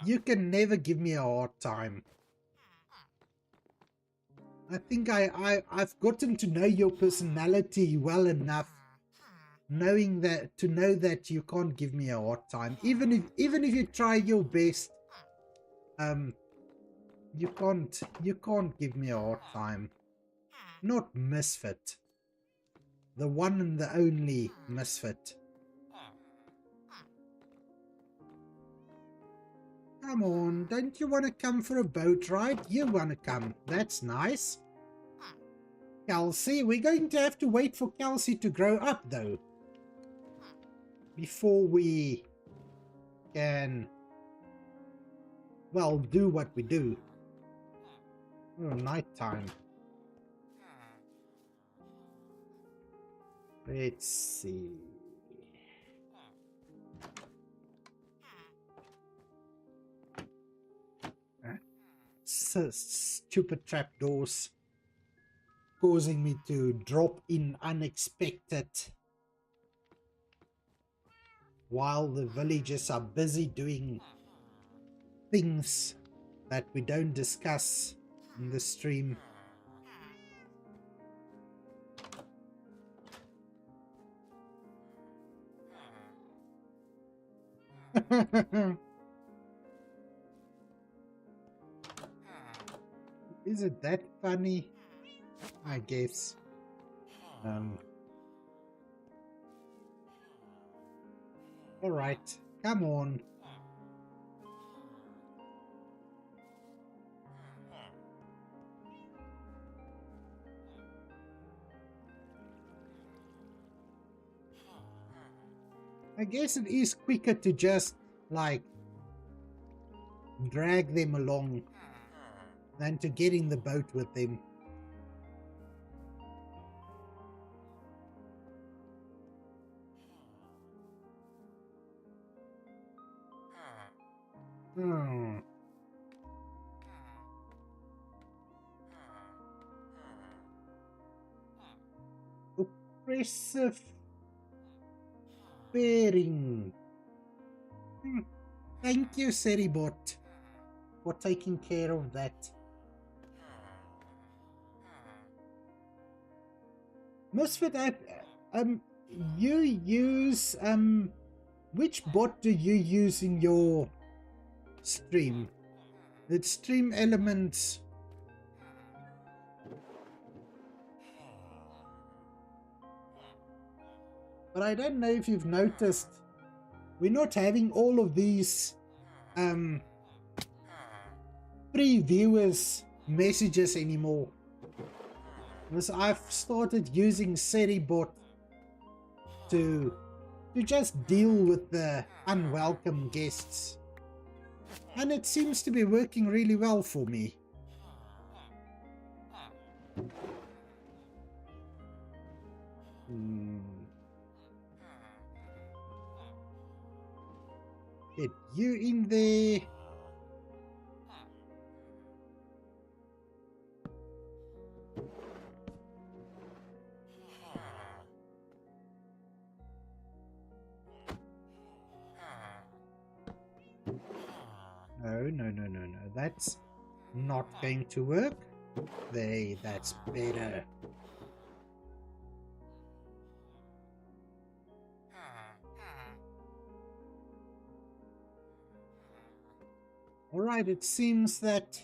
you can never give me a hard time. I think I've gotten to know your personality well enough, to know that you can't give me a hard time. Even if you try your best, you can't give me a hard time. Not Misfit. The one and the only Misfit. Come on, don't you want to come for a boat ride? You want to come. That's nice. Kelsey, we're going to have to wait for Kelsey to grow up, though, before we can, well, do what we do. Oh, nighttime. Let's see. So stupid trapdoors. causing me to drop in unexpected while the villagers are busy doing things that we don't discuss in the stream. Is it that funny? I guess. Alright, come on. I guess it is quicker to just, like, drag them along than to get in the boat with them. Oppressive bearing. Thank you, Seribot, for taking care of that. Misfit app, you use, which bot do you use in your stream? The Stream Elements. But I don't know if you've noticed, we're not having all of these pre-viewers messages anymore. Because I've started using Seribot to just deal with the unwelcome guests. And it seems to be working really well for me. Get you in there. No. That's not going to work. There, that's better. Alright, it seems that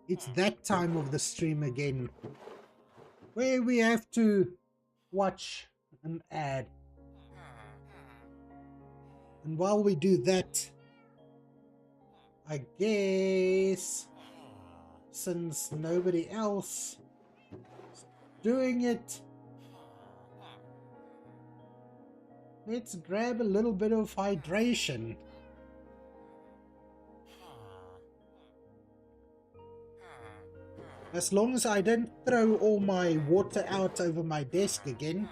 it's that time of the stream again, where we have to watch an ad. And while we do that, I guess, since nobody else is doing it, let's grab a little bit of hydration. As long as I don't throw all my water out over my desk again.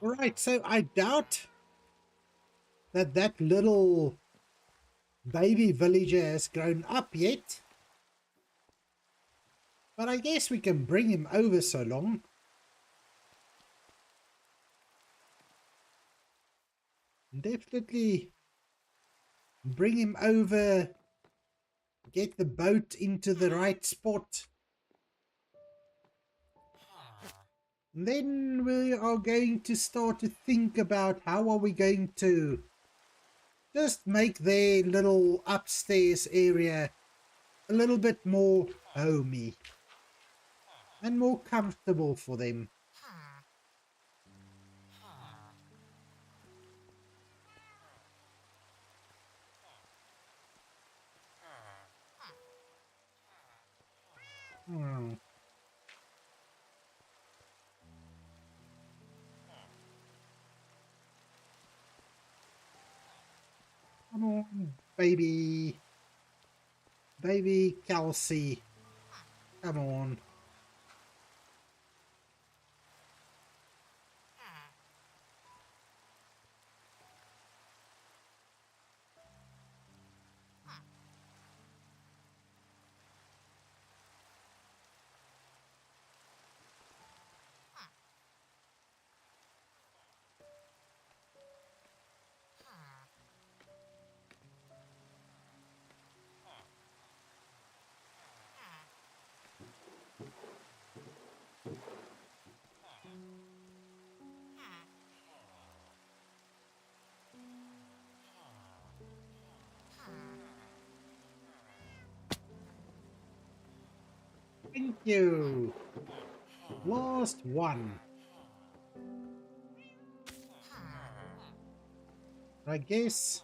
Alright, so I doubt that that little baby villager has grown up yet. But I guess we can bring him over so long. Definitely bring him over, get the boat into the right spot. Then we are going to start to think about how are we going to just make their little upstairs area a little bit more homey and more comfortable for them. Come on, baby. Baby Kelsey. Come on. Thank you. Last one. I guess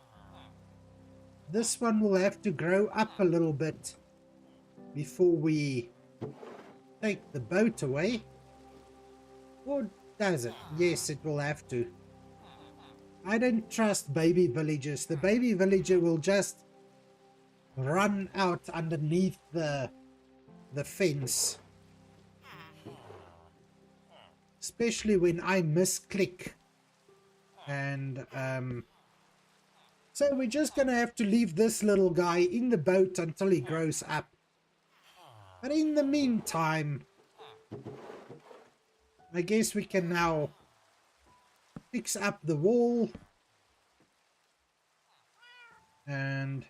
this one will have to grow up a little bit before we take the boat away. Or does it? Yes, it will have to. I don't trust baby villagers. The baby villager will just run out underneath the fence. Especially when I misclick. And so we're just gonna have to leave this little guy in the boat until he grows up. But in the meantime, I guess we can now fix up the wall and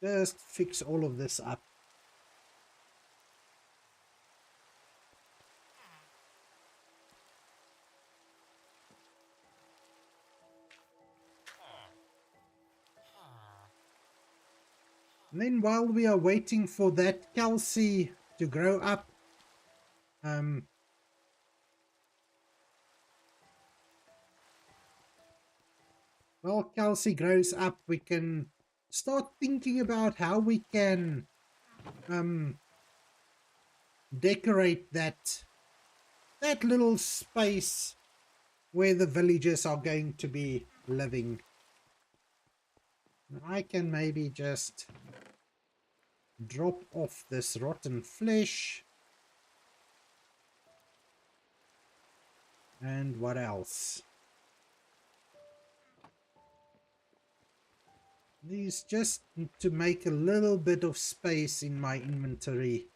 just fix all of this up. And then while we are waiting for that Kelsey to grow up, while Kelsey grows up, we can start thinking about how we can decorate that little space where the villagers are going to be living. I can maybe just drop off this rotten flesh. And what else? These just to make a little bit of space in my inventory.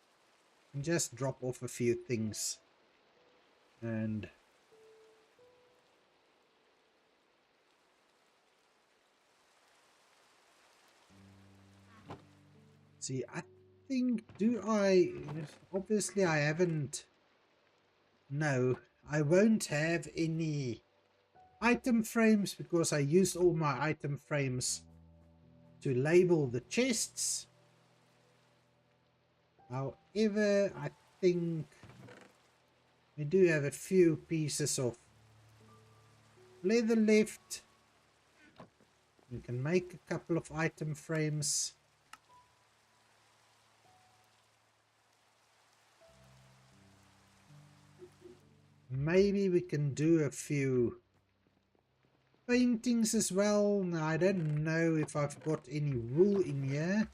And just drop off a few things. And see, I think, obviously I haven't, no, I won't have any item frames because I used all my item frames to label the chests. However, I think we do have a few pieces of leather left. We can make a couple of item frames. Maybe we can do a few paintings as well. Now, I don't know if I've got any wool in here,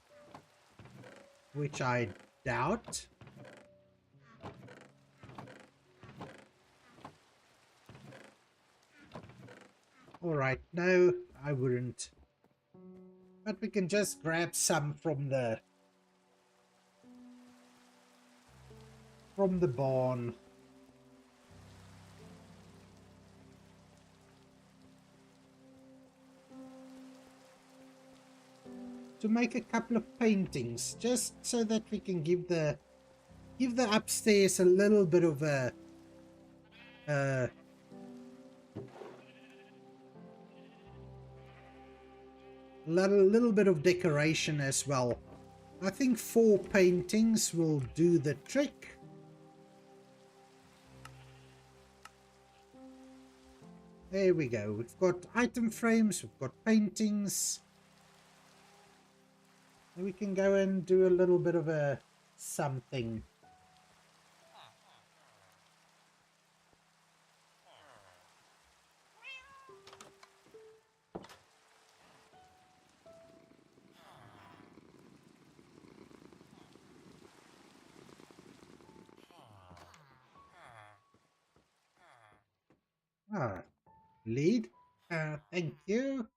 which I doubt. Alright, no, I wouldn't. But we can just grab some from the barn. To make a couple of paintings, just so that we can give the upstairs a little bit of a little bit of decoration as well. I think 4 paintings will do the trick. There we go. We've got item frames, we've got paintings. And we can go and do a little bit of a something. Ah, lead. Thank you.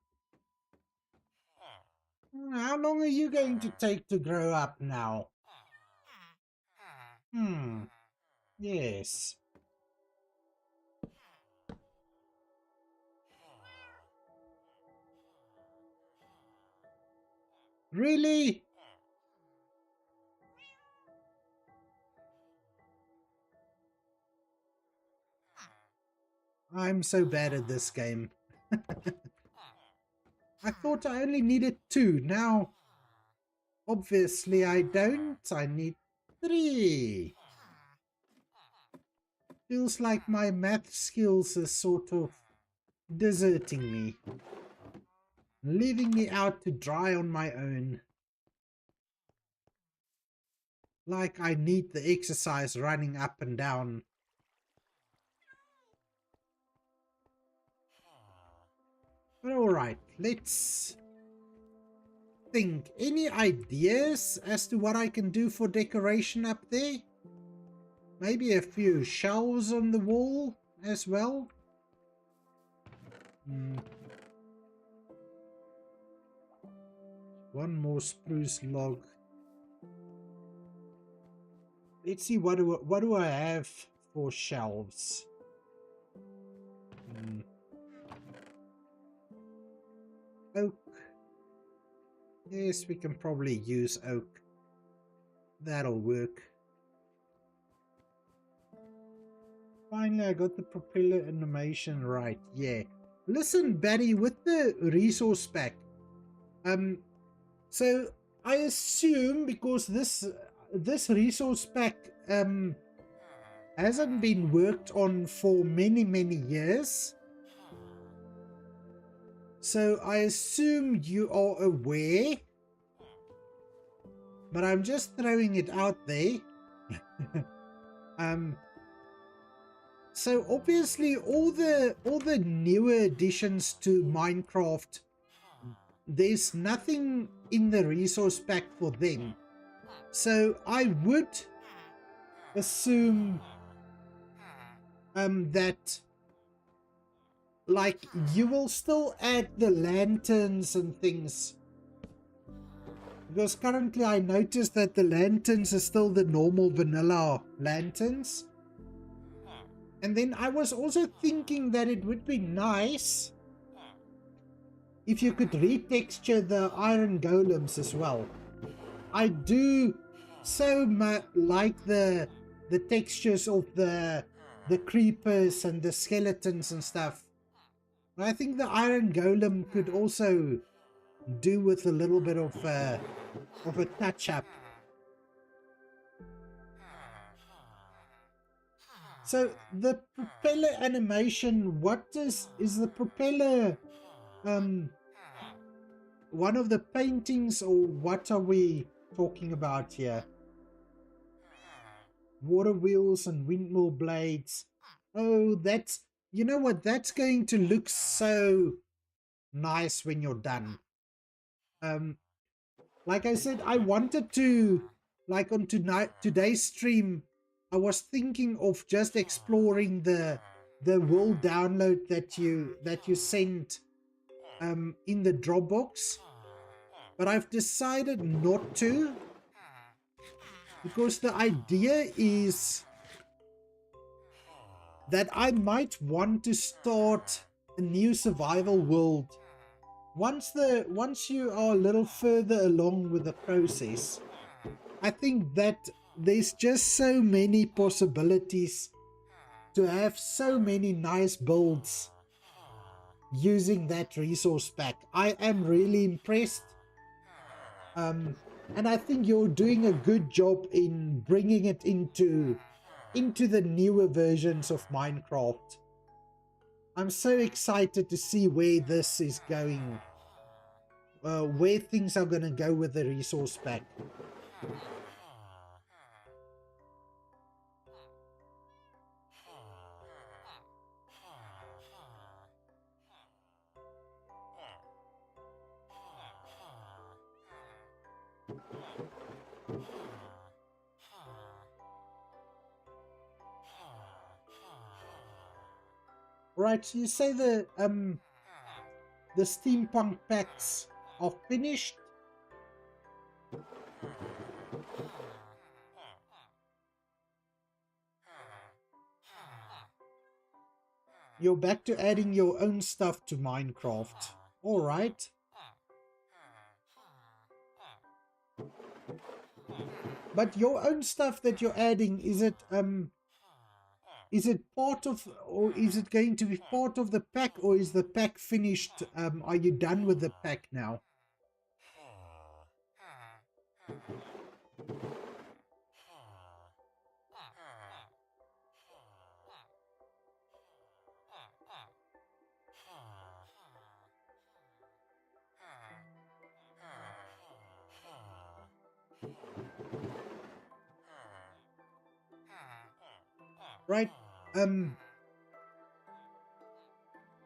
How long are you going to take to grow up now? Yes. Really? I'm so bad at this game. I thought I only needed 2. Now, obviously I don't. I need 3. Feels like my math skills are sort of deserting me. Leaving me out to dry on my own. Like I need the exercise running up and down. But alright, let's think. Any ideas as to what I can do for decoration up there? Maybe a few shelves on the wall as well? One more spruce log. Let's see, what do I have for shelves? Oak. Yes, we can probably use oak. That'll work. Finally, I got the propeller animation right. Yeah. Listen, Batty, with the resource pack. So I assume because this resource pack hasn't been worked on for many years. So I assume you are aware. But I'm just throwing it out there. So obviously all the newer additions to Minecraft, there's nothing in the resource pack for them. So I would assume that like you will still add the lanterns and things. Because currently I noticed that the lanterns are still the normal vanilla lanterns. And then I was also thinking that it would be nice if you could retexture the iron golems as well. I do so much like the textures of the creepers and the skeletons and stuff. But I think the iron golem could also do with a little bit of a touch-up. So the propeller animation, what is the propeller one of the paintings, or what are we talking about here? Water wheels and windmill blades. Oh, that's, you know what, that's going to look so nice when you're done. Like I said, I wanted to, like on today's stream, I was thinking of just exploring the world download that you sent in the Dropbox, but I've decided not to, because the idea is that I might want to start a new survival world once you are a little further along with the process. I think that there's just so many possibilities to have so many nice builds using that resource pack. I am really impressed. And I think you're doing a good job in bringing it into the newer versions of Minecraft. I'm so excited to see where this is going, where things are going to go with the resource pack. Right, so you say the steampunk packs are finished? You're back to adding your own stuff to Minecraft. Alright. But your own stuff that you're adding, is it part of, or is it going to be part of the pack, or is the pack finished? Are you done with the pack now? Right,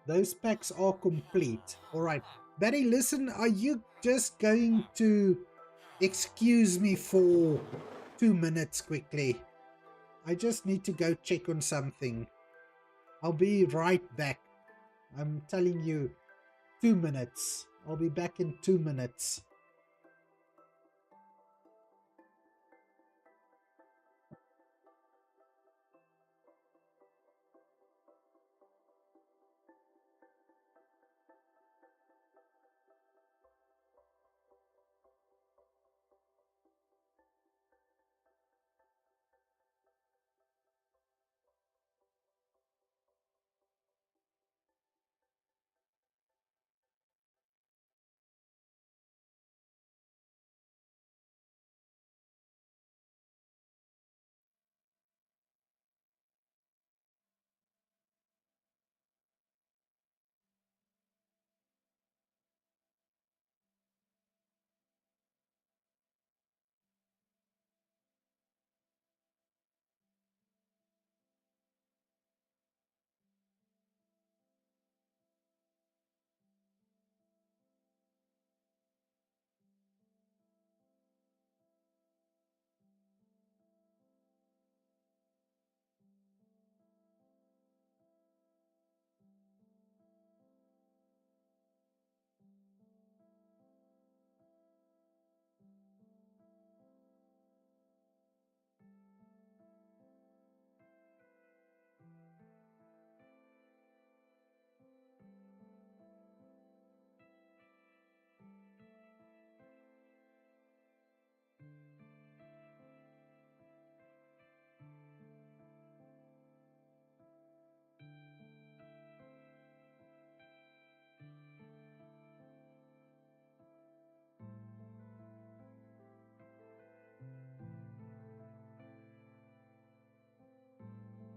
those packs are complete. Alright, Barry, listen, are you just going to excuse me for 2 minutes quickly? I just need to go check on something. I'll be right back. I'm telling you, 2 minutes. I'll be back in 2 minutes.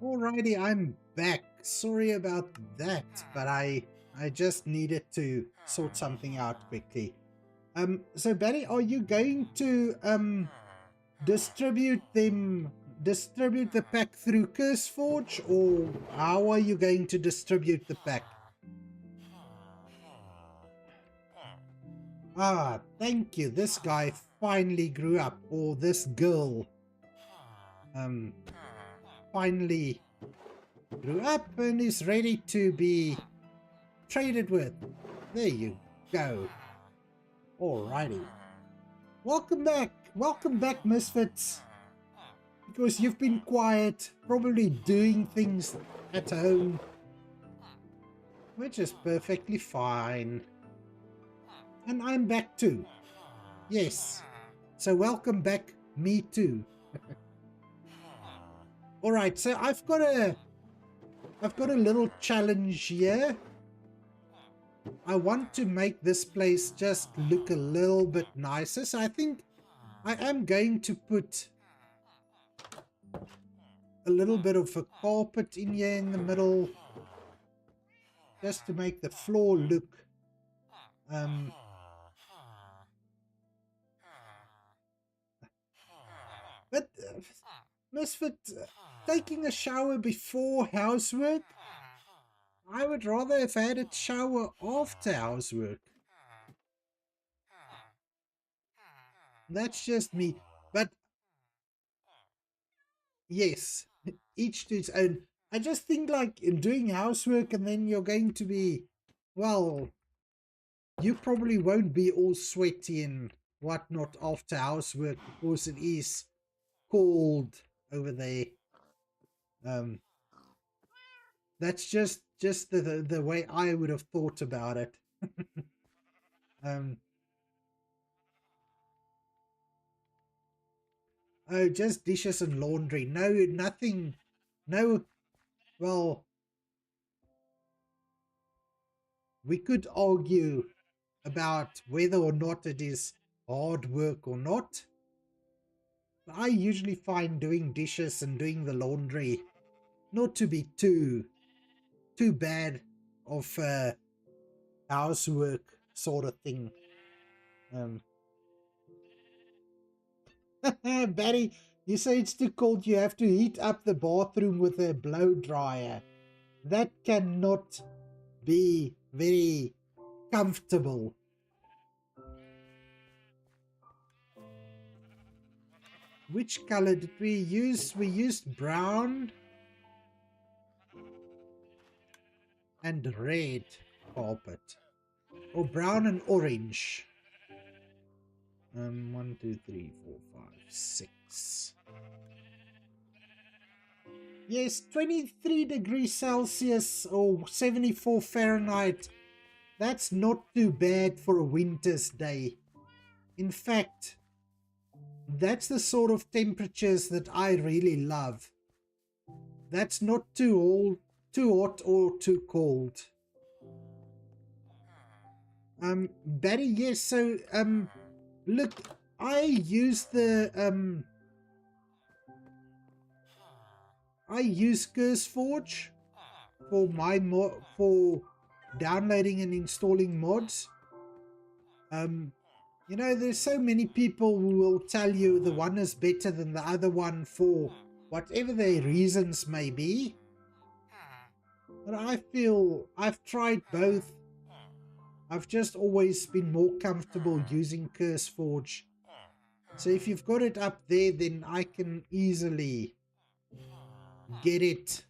Alrighty, I'm back. Sorry about that, but I just needed to sort something out quickly. So Barry, are you going to distribute the pack through CurseForge, or how are you going to distribute the pack? Ah, thank you. This guy finally grew up, or this girl finally grew up and is ready to be traded with. There you go. Alrighty. Welcome back, Misfits. Because you've been quiet, probably doing things at home, which is perfectly fine. And I'm back too. Yes. So welcome back, me too. Alright, so I've got a little challenge here. I want to make this place just look a little bit nicer, so I think I am going to put a little bit of a carpet in here in the middle, just to make the floor look but Misfit, taking a shower before housework? I would rather have had a shower after housework. That's just me. But yes, each to its own. I just think like in doing housework and then you're going to be, well, you probably won't be all sweaty and whatnot after housework because it is cold over there. That's just the way I would have thought about it. Oh, just dishes and laundry. No, nothing. No, well, we could argue about whether or not it is hard work or not. I usually find doing dishes and doing the laundry not to be too bad of housework sort of thing. Barry, you say it's too cold, you have to heat up the bathroom with a blow dryer. That cannot be very comfortable. Which color did we use? We used brown and red carpet. Or brown and orange. 1, 2, 3, 4, 5, 6. Yes, 23 degrees Celsius or 74 Fahrenheit. That's not too bad for a winter's day. In fact, that's the sort of temperatures that I really love. That's not too hot or too cold. Barry, yes, so look, I use CurseForge for my for downloading and installing mods. You know, there's so many people who will tell you the one is better than the other one for whatever their reasons may be. But I feel I've tried both. I've just always been more comfortable using CurseForge. So if you've got it up there, then I can easily get it.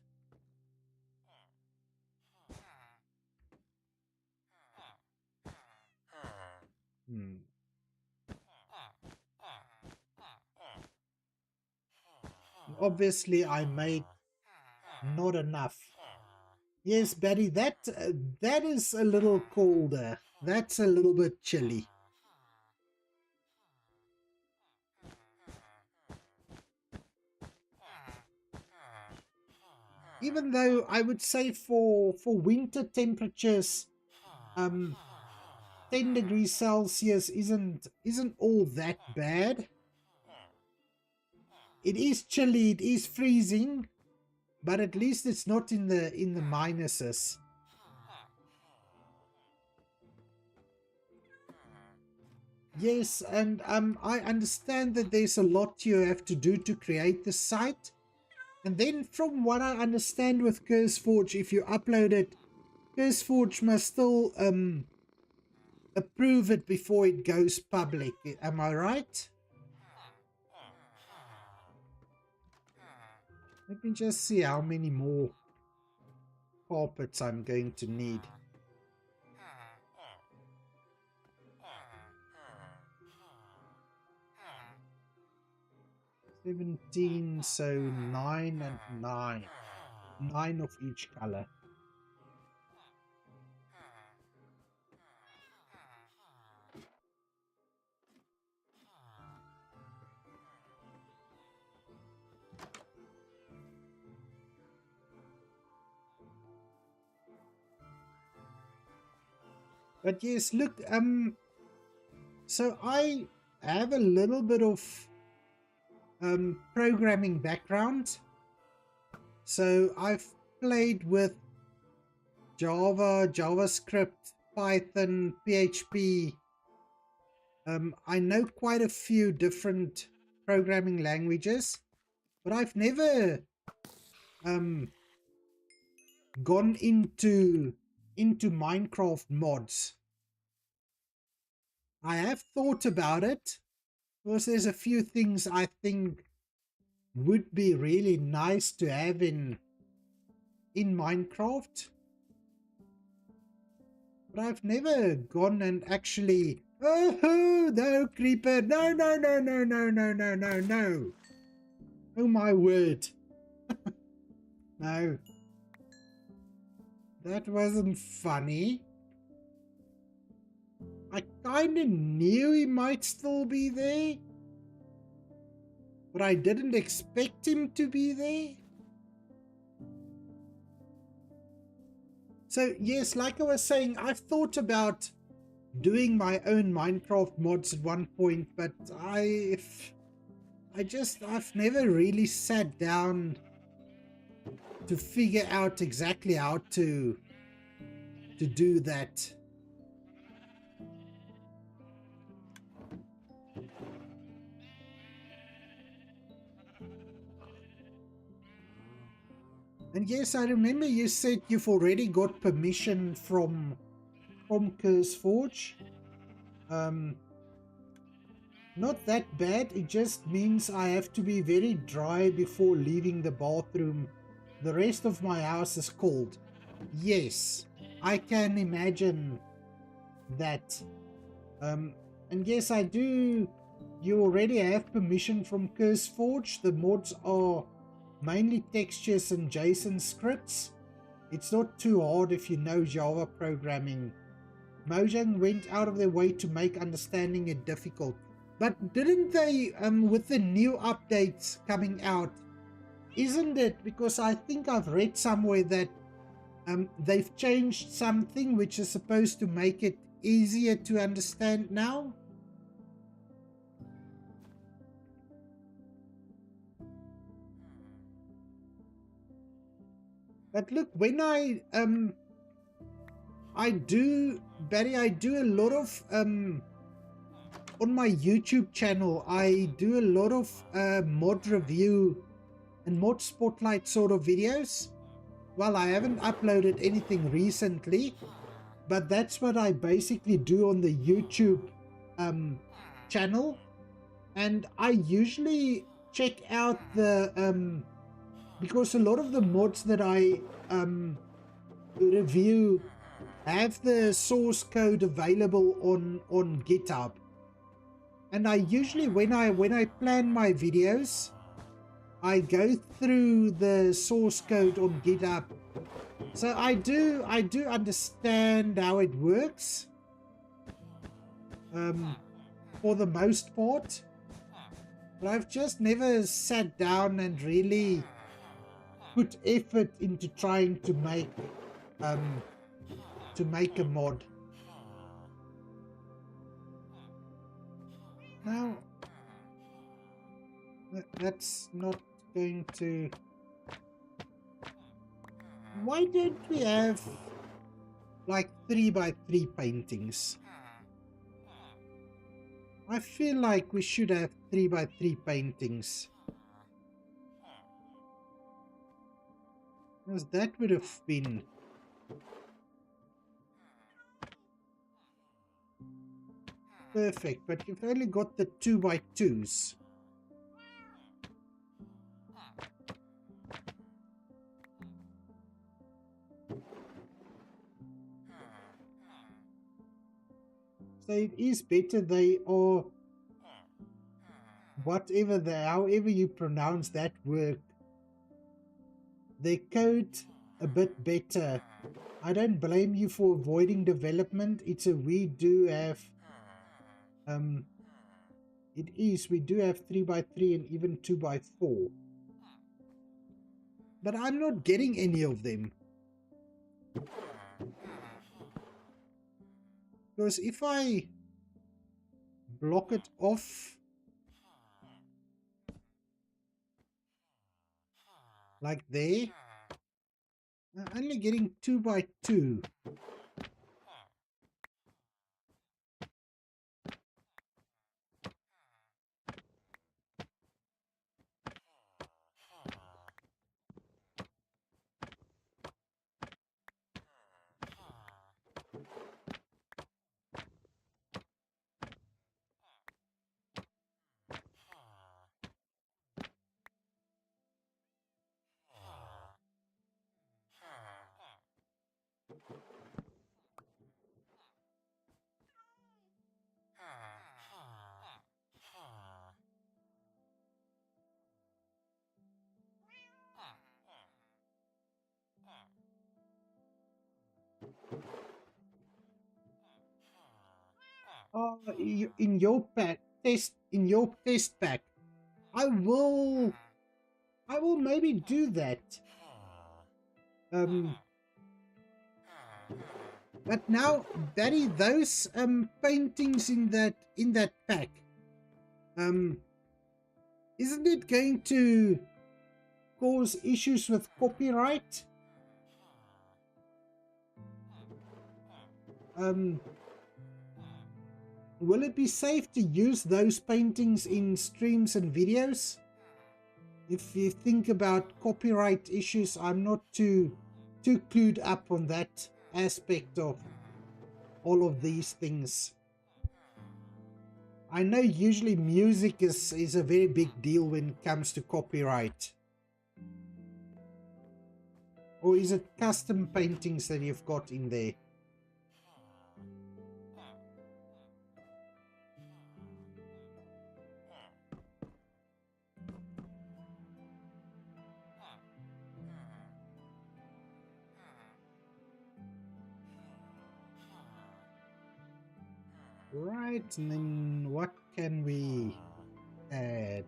Obviously, I made not enough. Yes, Betty, that is a little colder. That's a little bit chilly. Even though I would say for winter temperatures, 10 degrees Celsius isn't all that bad. It is chilly, it is freezing, but at least it's not in the minuses. Yes, and I understand that there's a lot you have to do to create the site. And then from what I understand with CurseForge, if you upload it, CurseForge must still approve it before it goes public. Am I right? Let me just see how many more carpets I'm going to need. 17, so 9 and 9. 9 of each color. But yes, look, so I have a little bit of programming background. So I've played with Java, JavaScript, Python, PHP. I know quite a few different programming languages, but I've never gone into Minecraft mods. I have thought about it, because there's a few things I think would be really nice to have in in Minecraft, but I've never gone and actually... Oh, no, creeper. No, no, no, no, no, no, no, no, no. Oh, my word. No. That wasn't funny. I kinda knew he might still be there, but I didn't expect him to be there. So yes, like I was saying, I've thought about doing my own Minecraft mods at one point, but I've never really sat down to figure out exactly how to do that. And yes, I remember you said you've already got permission from CurseForge. Not that bad. It just means I have to be very dry before leaving the bathroom. The rest of my house is cold. Yes, I can imagine that. And yes, I do. You already have permission from CurseForge. The mods are mainly textures and JSON scripts. It's not too hard if you know Java programming. Mojang went out of their way to make understanding it difficult. But didn't they, with the new updates coming out, isn't it, because I think I've read somewhere that they've changed something which is supposed to make it easier to understand now? But look, when I do, Barry, I do a lot of, on my YouTube channel, I do a lot of mod review and mod spotlight sort of videos. Well, I haven't uploaded anything recently, but that's what I basically do on the YouTube channel. And I usually check out the, because a lot of the mods that I review have the source code available on GitHub. And I usually, when I plan my videos, I go through the source code on GitHub. So I do understand how it works, for the most part. But I've just never sat down and really put effort into trying to make a mod. Now, that's not going to... Why don't we have like 3x3 paintings? I feel like we should have 3x3 paintings. Because that would have been... perfect, but you've only got the 2x2s. So it is better they are... whatever however you pronounce that word, their code a bit better. I don't blame you for avoiding development. It's a... we do have... we do have 3x3 and even 2x4. But I'm not getting any of them. Because if I block it off like there, I'm only getting 2x2. in your test pack, I will maybe do that. But now, Daddy, those paintings in that pack, isn't it going to cause issues with copyright? Will it be safe to use those paintings in streams and videos? If you think about copyright issues, I'm not too clued up on that aspect of all of these things. I know usually music is a very big deal when it comes to copyright. Or is it custom paintings that you've got in there? Right, and then what can we add?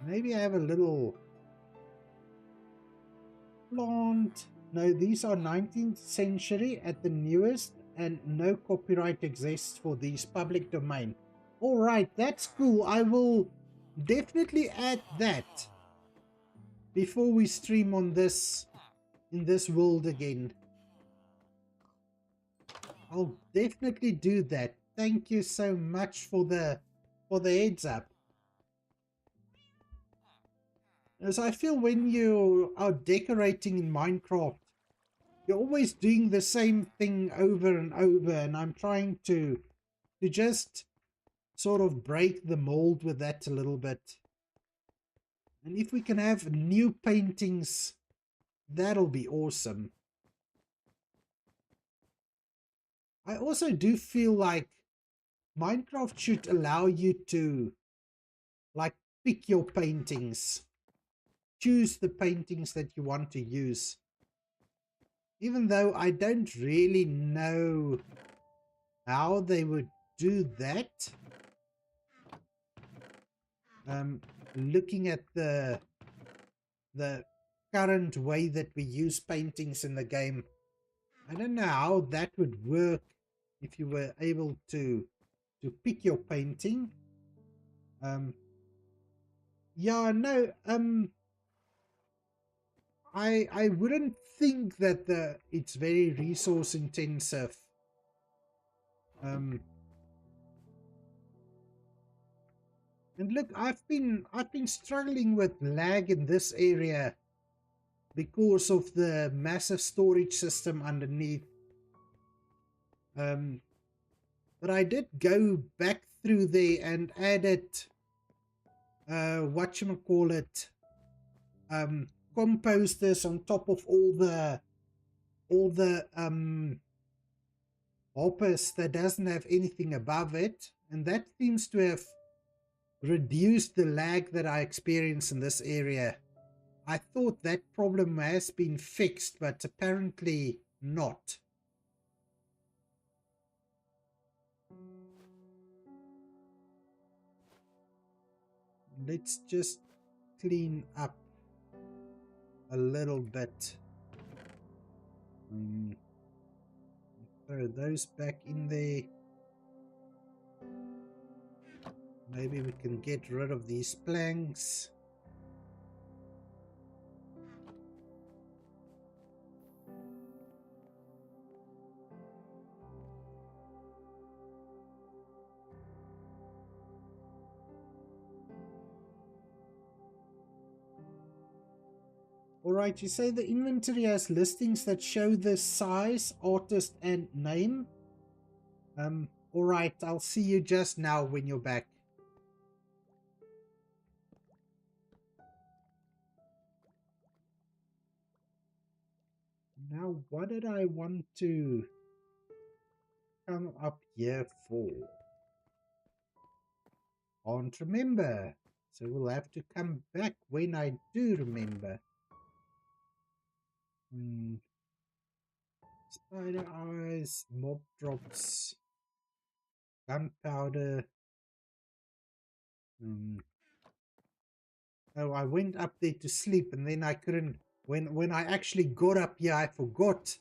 Maybe I have a little plant. No, these are 19th century at the newest, and no copyright exists for these public domain. Alright, that's cool. I will definitely add that before we stream on this, in this world again. I'll definitely do that. Thank you so much for the heads up. As I feel when you are decorating in Minecraft, you're always doing the same thing over and over, and I'm trying to just sort of break the mold with that a little bit. And if we can have new paintings, that'll be awesome. I also do feel like Minecraft should allow you to, like, pick your paintings. Choose the paintings that you want to use. Even though I don't really know how they would do that. Looking at the current way that we use paintings in the game, I don't know how that would work if you were able to pick your painting. Yeah, no, I wouldn't think that it's very resource intensive. And look, I've been struggling with lag in this area because of the massive storage system underneath. But I did go back through there and added whatchamacallit, composters on top of all the hoppers that doesn't have anything above it, and that seems to have reduced the lag that I experience in this area. I thought that problem has been fixed, but apparently not. Let's just clean up a little bit. Throw those back in there. Maybe we can get rid of these planks. Alright, you say the inventory has listings that show the size, artist, and name. Alright, I'll see you just now when you're back. Now, what did I want to come up here for? Can't remember. So we'll have to come back when I do remember. Mm, spider eyes, mob drops, gunpowder. Mm. Oh, I went up there to sleep and then I couldn't. When I actually got up here, I forgot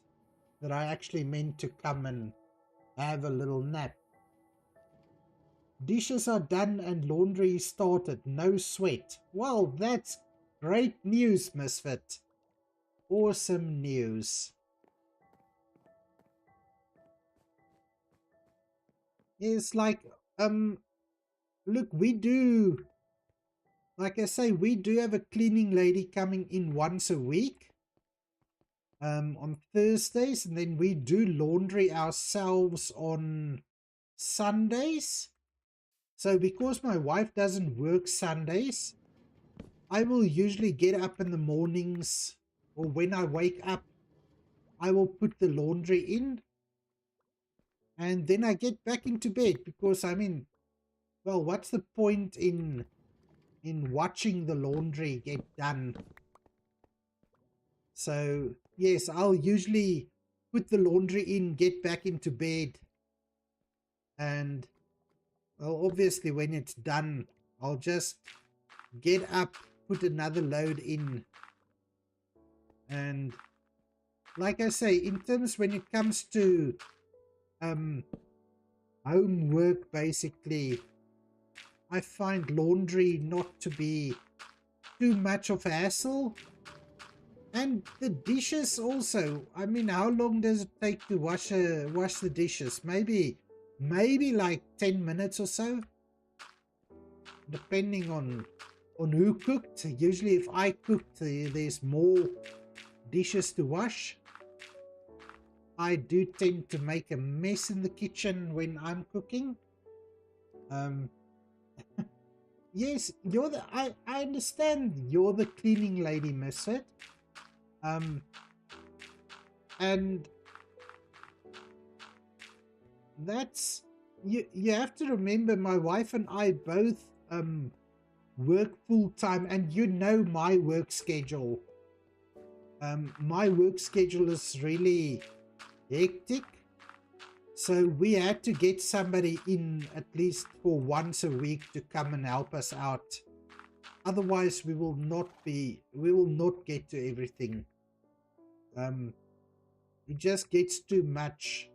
that I actually meant to come and have a little nap. Dishes are done and laundry is started. No sweat. Well, that's great news, Misfit. Awesome news. It's like, look, we do, like I say, we do have a cleaning lady coming in once a week, on Thursdays, and then we do laundry ourselves on Sundays. So because my wife doesn't work Sundays, I will usually get up in the mornings, or when I wake up, I will put the laundry in, and then I get back into bed because I mean, well, what's the point in watching the laundry get done? So yes, I'll usually put the laundry in, get back into bed, and well, obviously when it's done, I'll just get up, put another load in, and like I say, in terms when it comes to um homework, basically, I find laundry not to be too much of a hassle. And the dishes also. I mean, how long does it take to wash the dishes? Maybe like 10 minutes or so, depending on who cooked. Usually if I cooked, there's more dishes to wash. I do tend to make a mess in the kitchen when I'm cooking. Um yes, I understand you're the cleaning lady, Misfit. And that's, you have to remember, my wife and I both work full time, and you know my work schedule. My work schedule is really hectic, so we had to get somebody in at least for once a week to come and help us out. Otherwise we will not get to everything. It just gets too much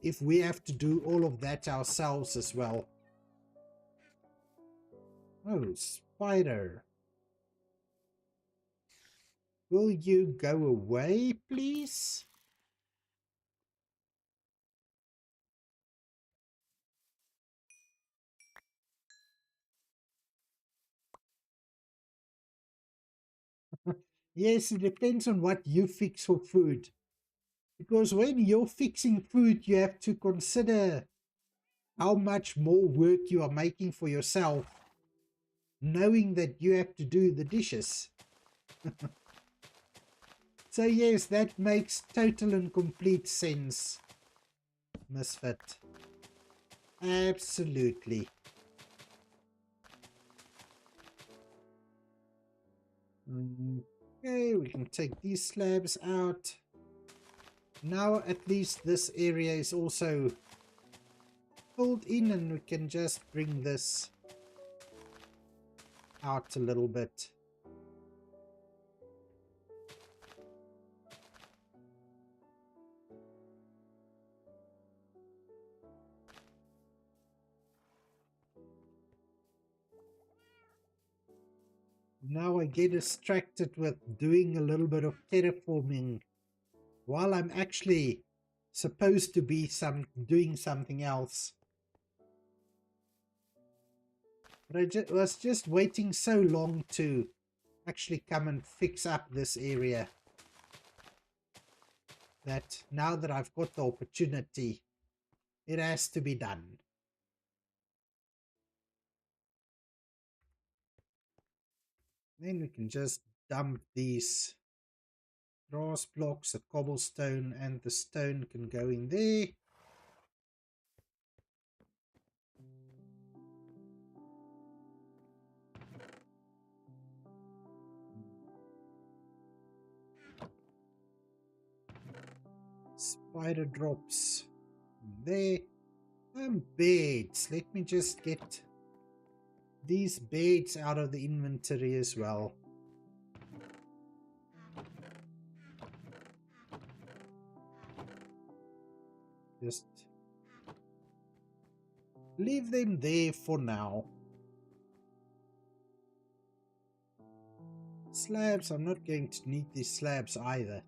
if we have to do all of that ourselves as well. Oh, spider. Will you go away, please? Yes, it depends on what you fix for food. Because when you're fixing food, you have to consider how much more work you are making for yourself, knowing that you have to do the dishes. So yes, that makes total and complete sense, Misfit. Absolutely. Okay, we can take these slabs out. Now at least this area is also filled in, and we can just bring this out a little bit. Now I get distracted with doing a little bit of terraforming while I'm actually supposed to be doing something else. But I was just waiting so long to actually come and fix up this area that now that I've got the opportunity, it has to be done. Then we can just dump these grass blocks, the cobblestone, and the stone can go in there. Spider drops there. Beds. Let me just get these beds out of the inventory as well. Just leave them there for now. Slabs, I'm not going to need these slabs either.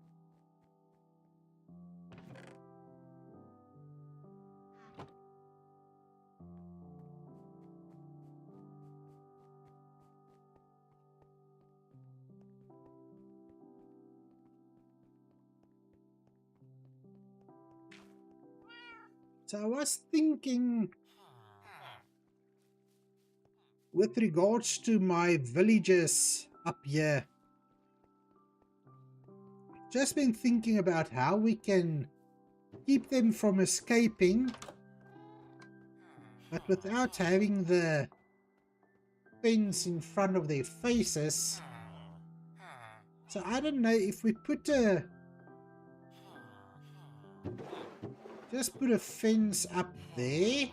So I was thinking with regards to my villagers up here, just been thinking about how we can keep them from escaping, but without having the fence in front of their faces. So I don't know if we put just put a fence up there.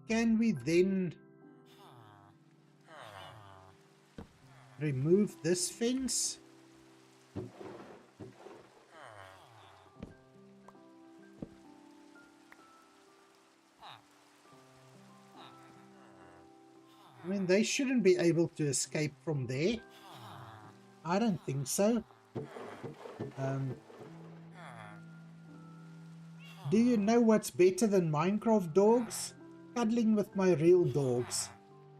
Can we then remove this fence? I mean, they shouldn't be able to escape from there. I don't think so. Do you know what's better than Minecraft dogs? Cuddling with my real dogs.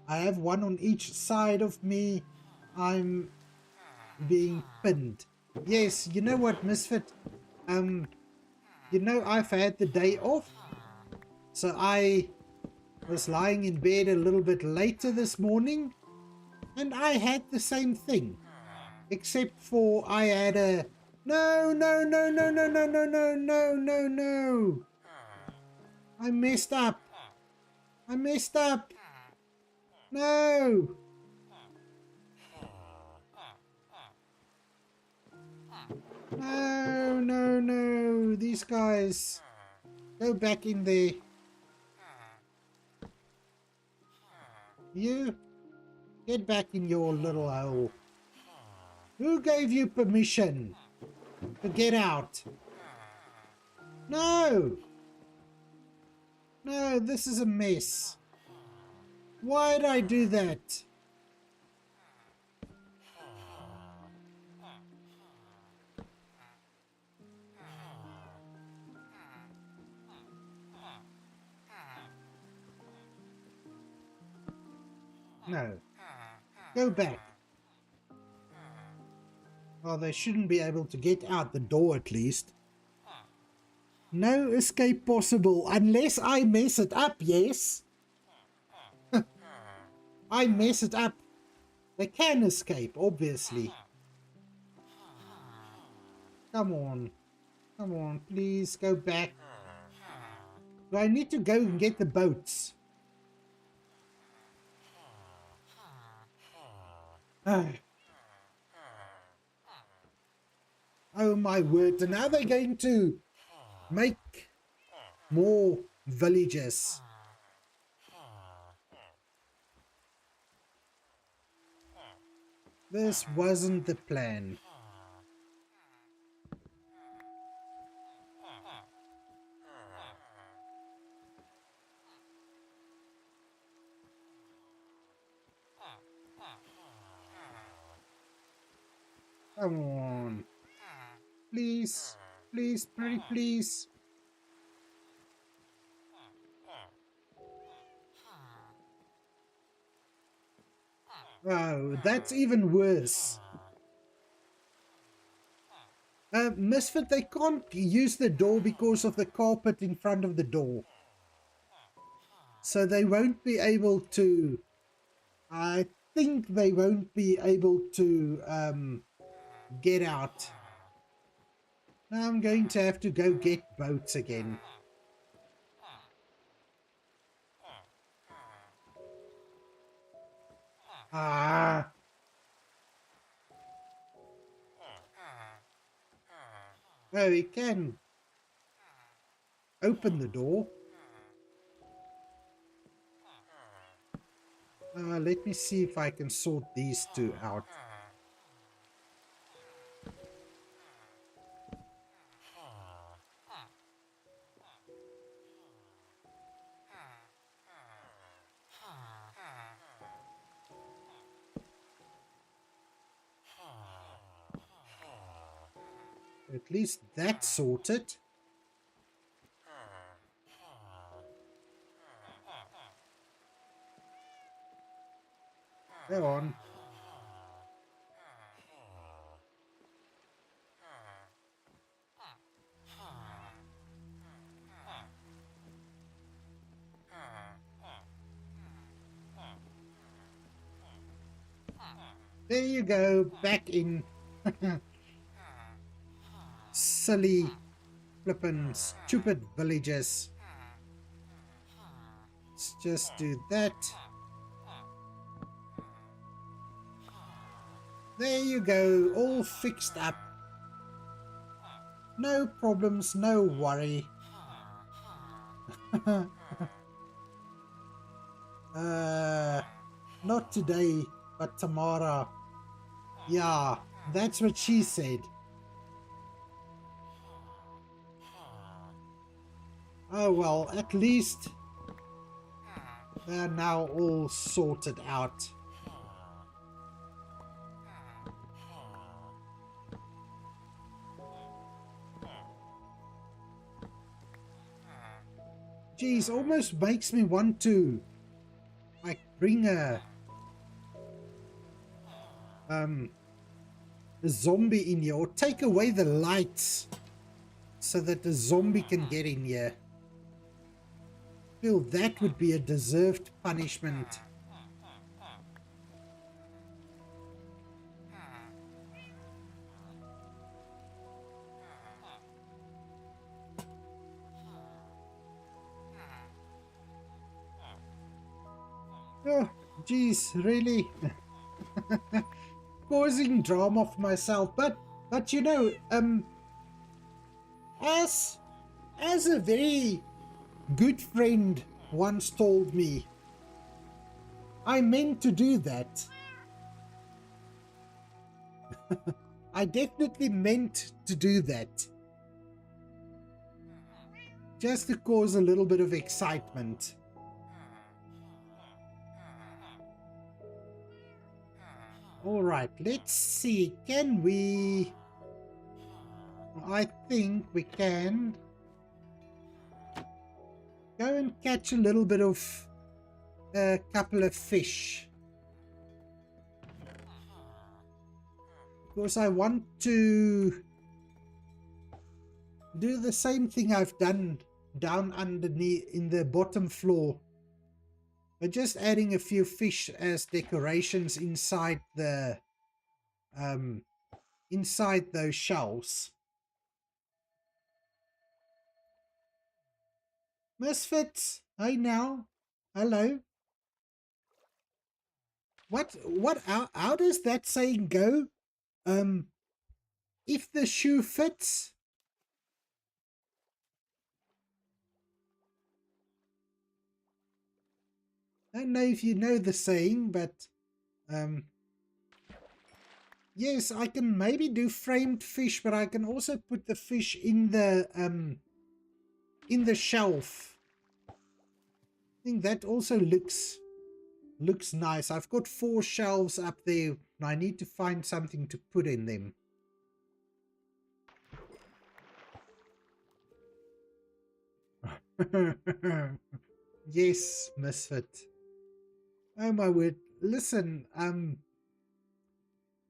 I have one on each side of me. I'm being pinned. Yes, you know what, Misfit? You know I've had the day off. So I was lying in bed a little bit later this morning. And I had the same thing. Except for I had a... No. I messed up. No. No. These guys. Go back in there. You. Get back in your little hole. Who gave you permission to get out? No. No, this is a mess. Why'd I do that? No. Go back. Well, they shouldn't be able to get out the door at least. No escape possible unless I mess it up, yes? I mess it up. They can escape, obviously. Come on, please go back. Do I need to go and get the boats? Oh my word, and now they're going to make more villages. This wasn't the plan. Come on. Please, pretty please. Oh, that's even worse. Misfit, they can't use the door because of the carpet in front of the door. So they won't be able to... I think they won't be able to get out. Now I'm going to have to go get boats again. Ah. Oh, we can open the door. Let me see if I can sort these two out. At least that's sorted. Go on. There you go, back in. Silly, flippin' stupid villagers. Let's just do that. There you go, all fixed up. No problems, no worry. Not today, but tomorrow. Yeah, that's what she said. Oh well, at least they're now all sorted out. Geez, almost makes me want to like bring a zombie in here, or take away the lights so that the zombie can get in here. I feel that would be a deserved punishment. Oh, geez, really? Causing drama for myself, but you know, as a very good friend once told me, I meant to do that. I definitely meant to do that. Just to cause a little bit of excitement. Alright, let's see. Can we... I think we can go and catch a little bit of a couple of fish. Because I want to do the same thing I've done down underneath in the bottom floor. But just adding a few fish as decorations inside the inside those shells. Misfits, hey now. Hello. How does that saying go? If the shoe fits. I don't know if you know the saying, but yes, I can maybe do framed fish, but I can also put the fish in the shelf. I think that also looks nice. I've got 4 shelves up there, and I need to find something to put in them. Yes, Misfit. Oh my word. Listen,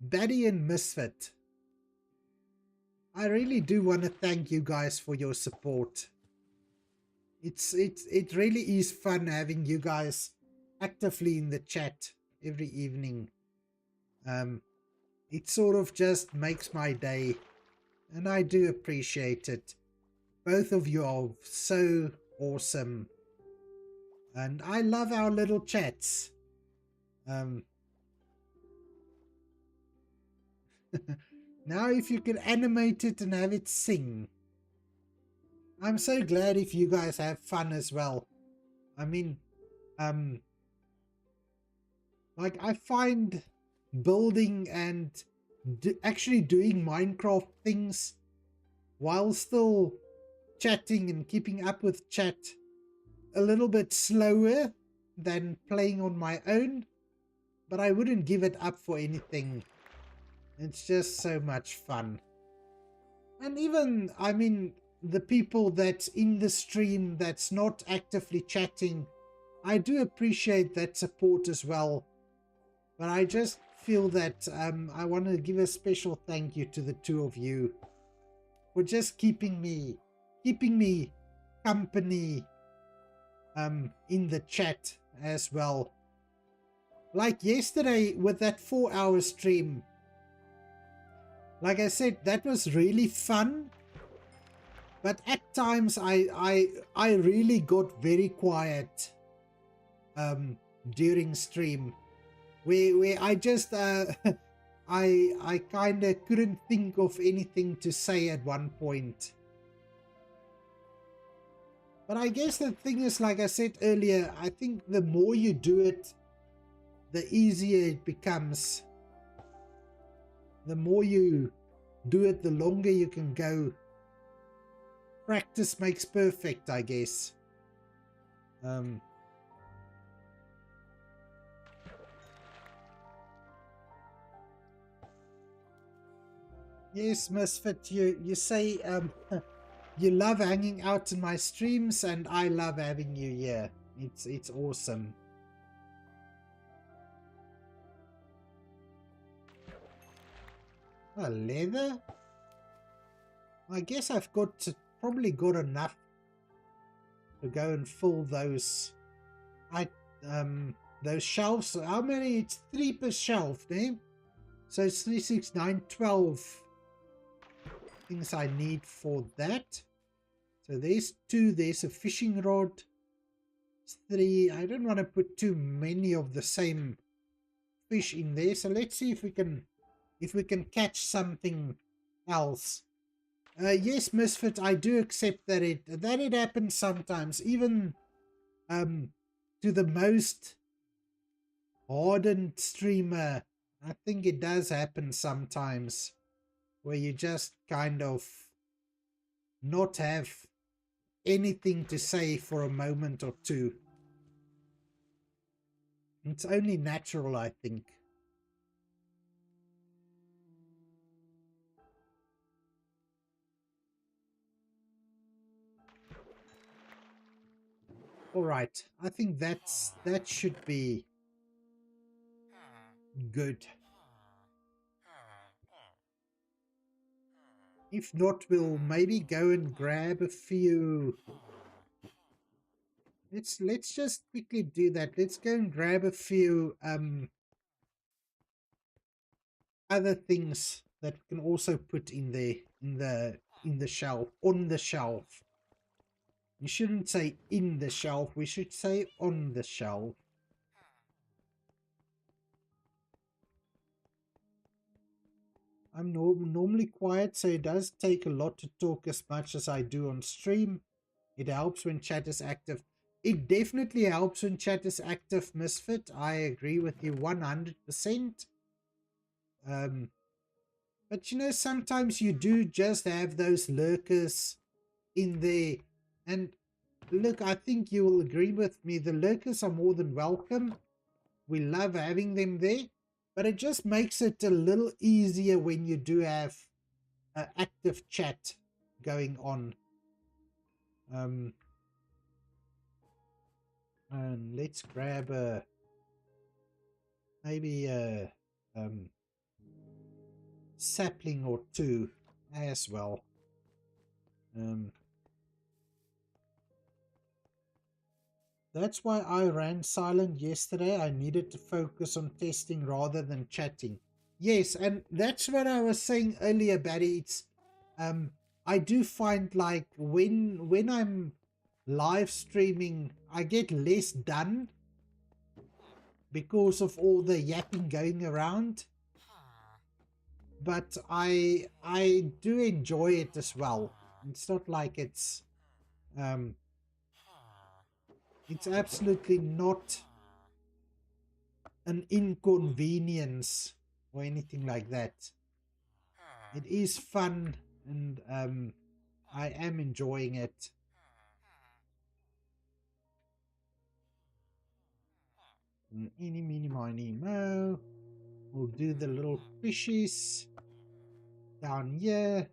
Batty and Misfit, I really do want to thank you guys for your support. It really is fun having you guys actively in the chat every evening. It sort of just makes my day, and I do appreciate it. Both of you are so awesome, and I love our little chats. Now if you can animate it and have it sing. I'm so glad if you guys have fun as well. I mean, like I find building and actually doing Minecraft things while still chatting and keeping up with chat a little bit slower than playing on my own, but I wouldn't give it up for anything. It's just so much fun. And even, I mean, the people that's in the stream that's not actively chatting, I do appreciate that support as well. But I just feel that I want to give a special thank you to the two of you for just keeping me company in the chat as well. Like yesterday with that 4-hour stream, like I said, that was really fun, but at times I really got very quiet during stream, where I just I kind of couldn't think of anything to say at one point. But I guess the thing is, like I said earlier, I think the more you do it, the easier it becomes. The more you do it, the longer you can go. Practice makes perfect, I guess. Yes, Misfit, you say you love hanging out in my streams, and I love having you here. It's awesome. Oh, leather? I guess I've probably got enough to go and fill those those shelves. How many? It's 3 per shelf, eh? So it's 3, 6, 9, 12 things I need for that. So there's 2, there's a fishing rod. 3, I don't want to put too many of the same fish in there. So let's see if we can catch something else. Yes, Misfit, I do accept that it happens sometimes, even to the most hardened streamer. I think it does happen sometimes, where you just kind of not have anything to say for a moment or two. It's only natural, I think. All right, I think that should be good. If not, we'll maybe go and grab a few. Let's just quickly do that. Let's go and grab a few other things that we can also put in there in the shelf, on the shelf. You shouldn't say in the shelf, we should say on the shelf. I'm normally quiet, so it does take a lot to talk as much as I do on stream. It helps when chat is active. It definitely helps when chat is active, Misfit. I agree with you 100%. But you know, sometimes you do just have those lurkers in there. And look, I think you will agree with me. The lurkers are more than welcome. We love having them there. But it just makes it a little easier when you do have active chat going on. And let's grab maybe a sapling or 2 as well. That's why I ran silent yesterday. I needed to focus on testing rather than chatting. Yes, and that's what I was saying earlier, Barry. It's I do find like when I'm live streaming, I get less done because of all the yapping going around. but I do enjoy it as well. It's not like it's absolutely not an inconvenience or anything like that. It is fun, and I am enjoying it. Eeny, meeny, miny, mo. We'll do the little fishies down here.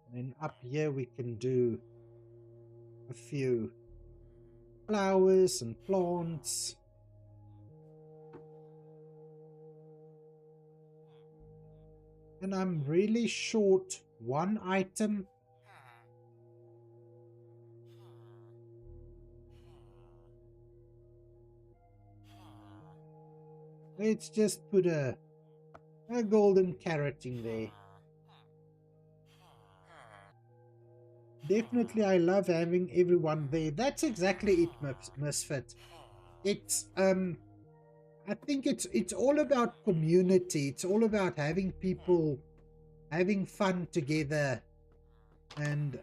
And then up here we can do a few flowers and plants. And I'm really short one item. Let's just put a golden carrot in there. Definitely, I love having everyone there. That's exactly it, Misfit. It's I think it's all about community. It's all about having people having fun together, and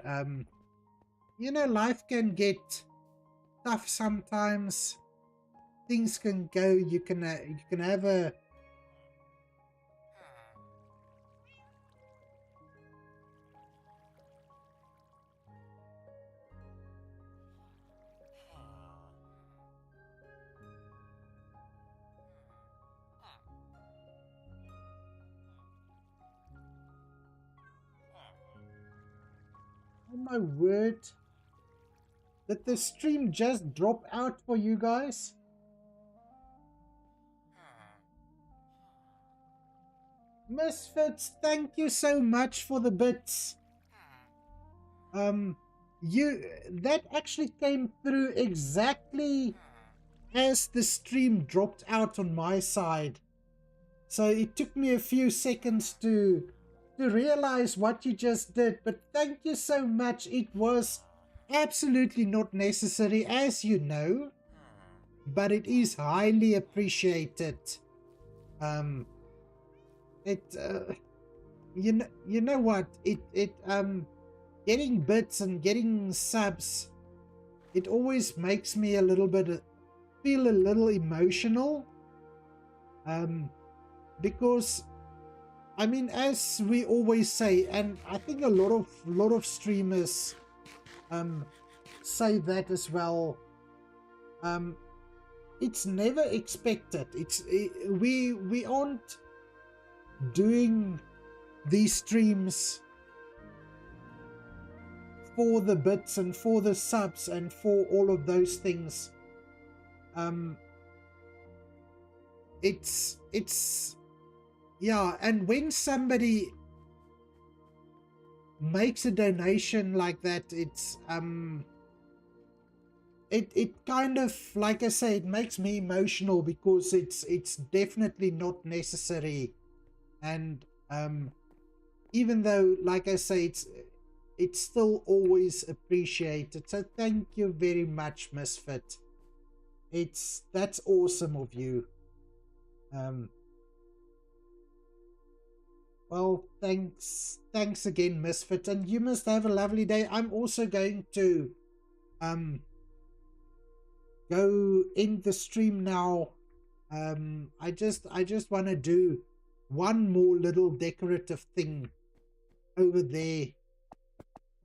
you know, life can get tough sometimes. Things can go. You can have a oh my word, did the stream just drop out for you guys? Misfits, thank you so much for the bits. You that actually came through exactly as the stream dropped out on my side. So it took me a few seconds to realize what you just did, but thank you so much. It was absolutely not necessary, as you know, but it is highly appreciated. It you know what, it getting bits and getting subs, it always makes me a little bit feel a little emotional, because I mean, as we always say, and I think a lot of streamers say that as well, it's never expected. We aren't doing these streams for the bits and for the subs and for all of those things. It's yeah, and when somebody makes a donation like that, it kind of, like I say, it makes me emotional, because it's definitely not necessary. And even though, like I say, it's still always appreciated. So thank you very much, Misfit. That's awesome of you. Well, thanks again, Misfit, and you must have a lovely day. I'm also going to go end the stream now. I just want to do one more little decorative thing over there,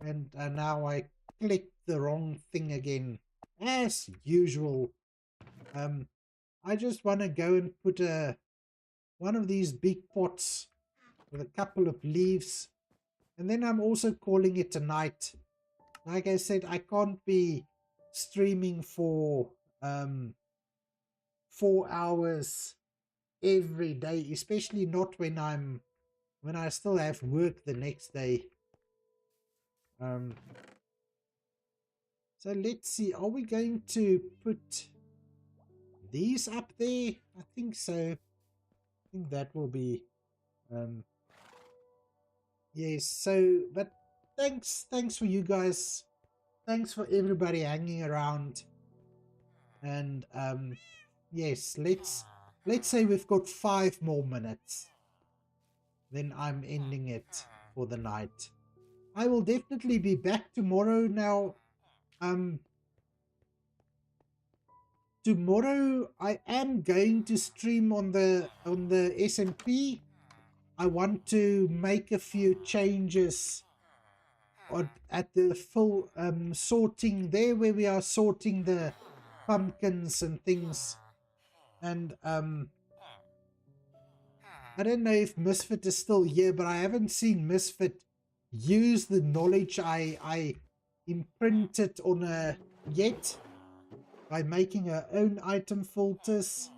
and now I clicked the wrong thing again, as usual. I just want to go and put one of these big pots with a couple of leaves, and then I'm also calling it a night. Like I said, I can't be streaming for 4 hours every day, especially not when I still have work the next day. So let's see, are we going to put these up there? I think so. I think that will be yes. So, but thanks for you guys. Thanks for everybody hanging around. And yes, let's say we've got 5 more minutes. Then I'm ending it for the night. I will definitely be back tomorrow. Now, um, tomorrow I am going to stream on the SMP. I want to make a few changes at the full sorting there, where we are sorting the pumpkins and things. And I don't know if Misfit is still here, but I haven't seen Misfit use the knowledge I imprinted on her yet by making her own item filters.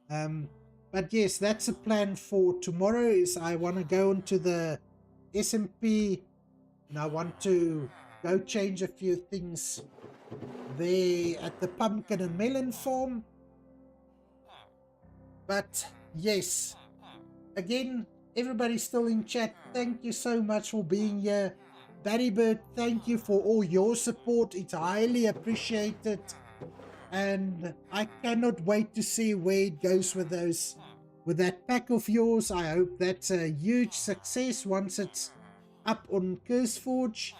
But yes, that's a plan for tomorrow. Is I want to go into the SMP and I want to go change a few things there at the pumpkin and melon farm. But yes, again, everybody still in chat, thank you so much for being here. Barrybird, thank you for all your support. It's highly appreciated. And I cannot wait to see where it goes with that pack of yours. I hope that's a huge success once it's up on CurseForge.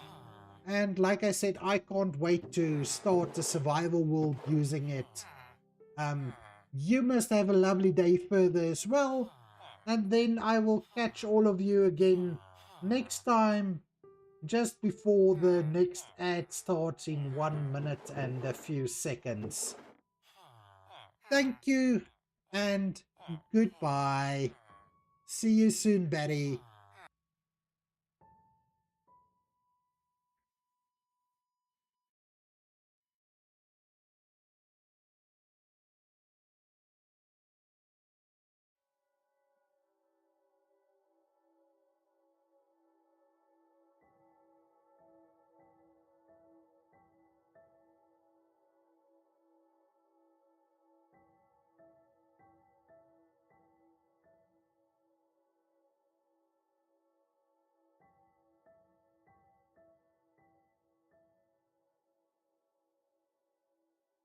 And like I said, I can't wait to start the survival world using it. You must have a lovely day further as well. And then I will catch all of you again next time, just before the next ad starts in 1 minute and a few seconds. Thank you and goodbye. See you soon, Barry.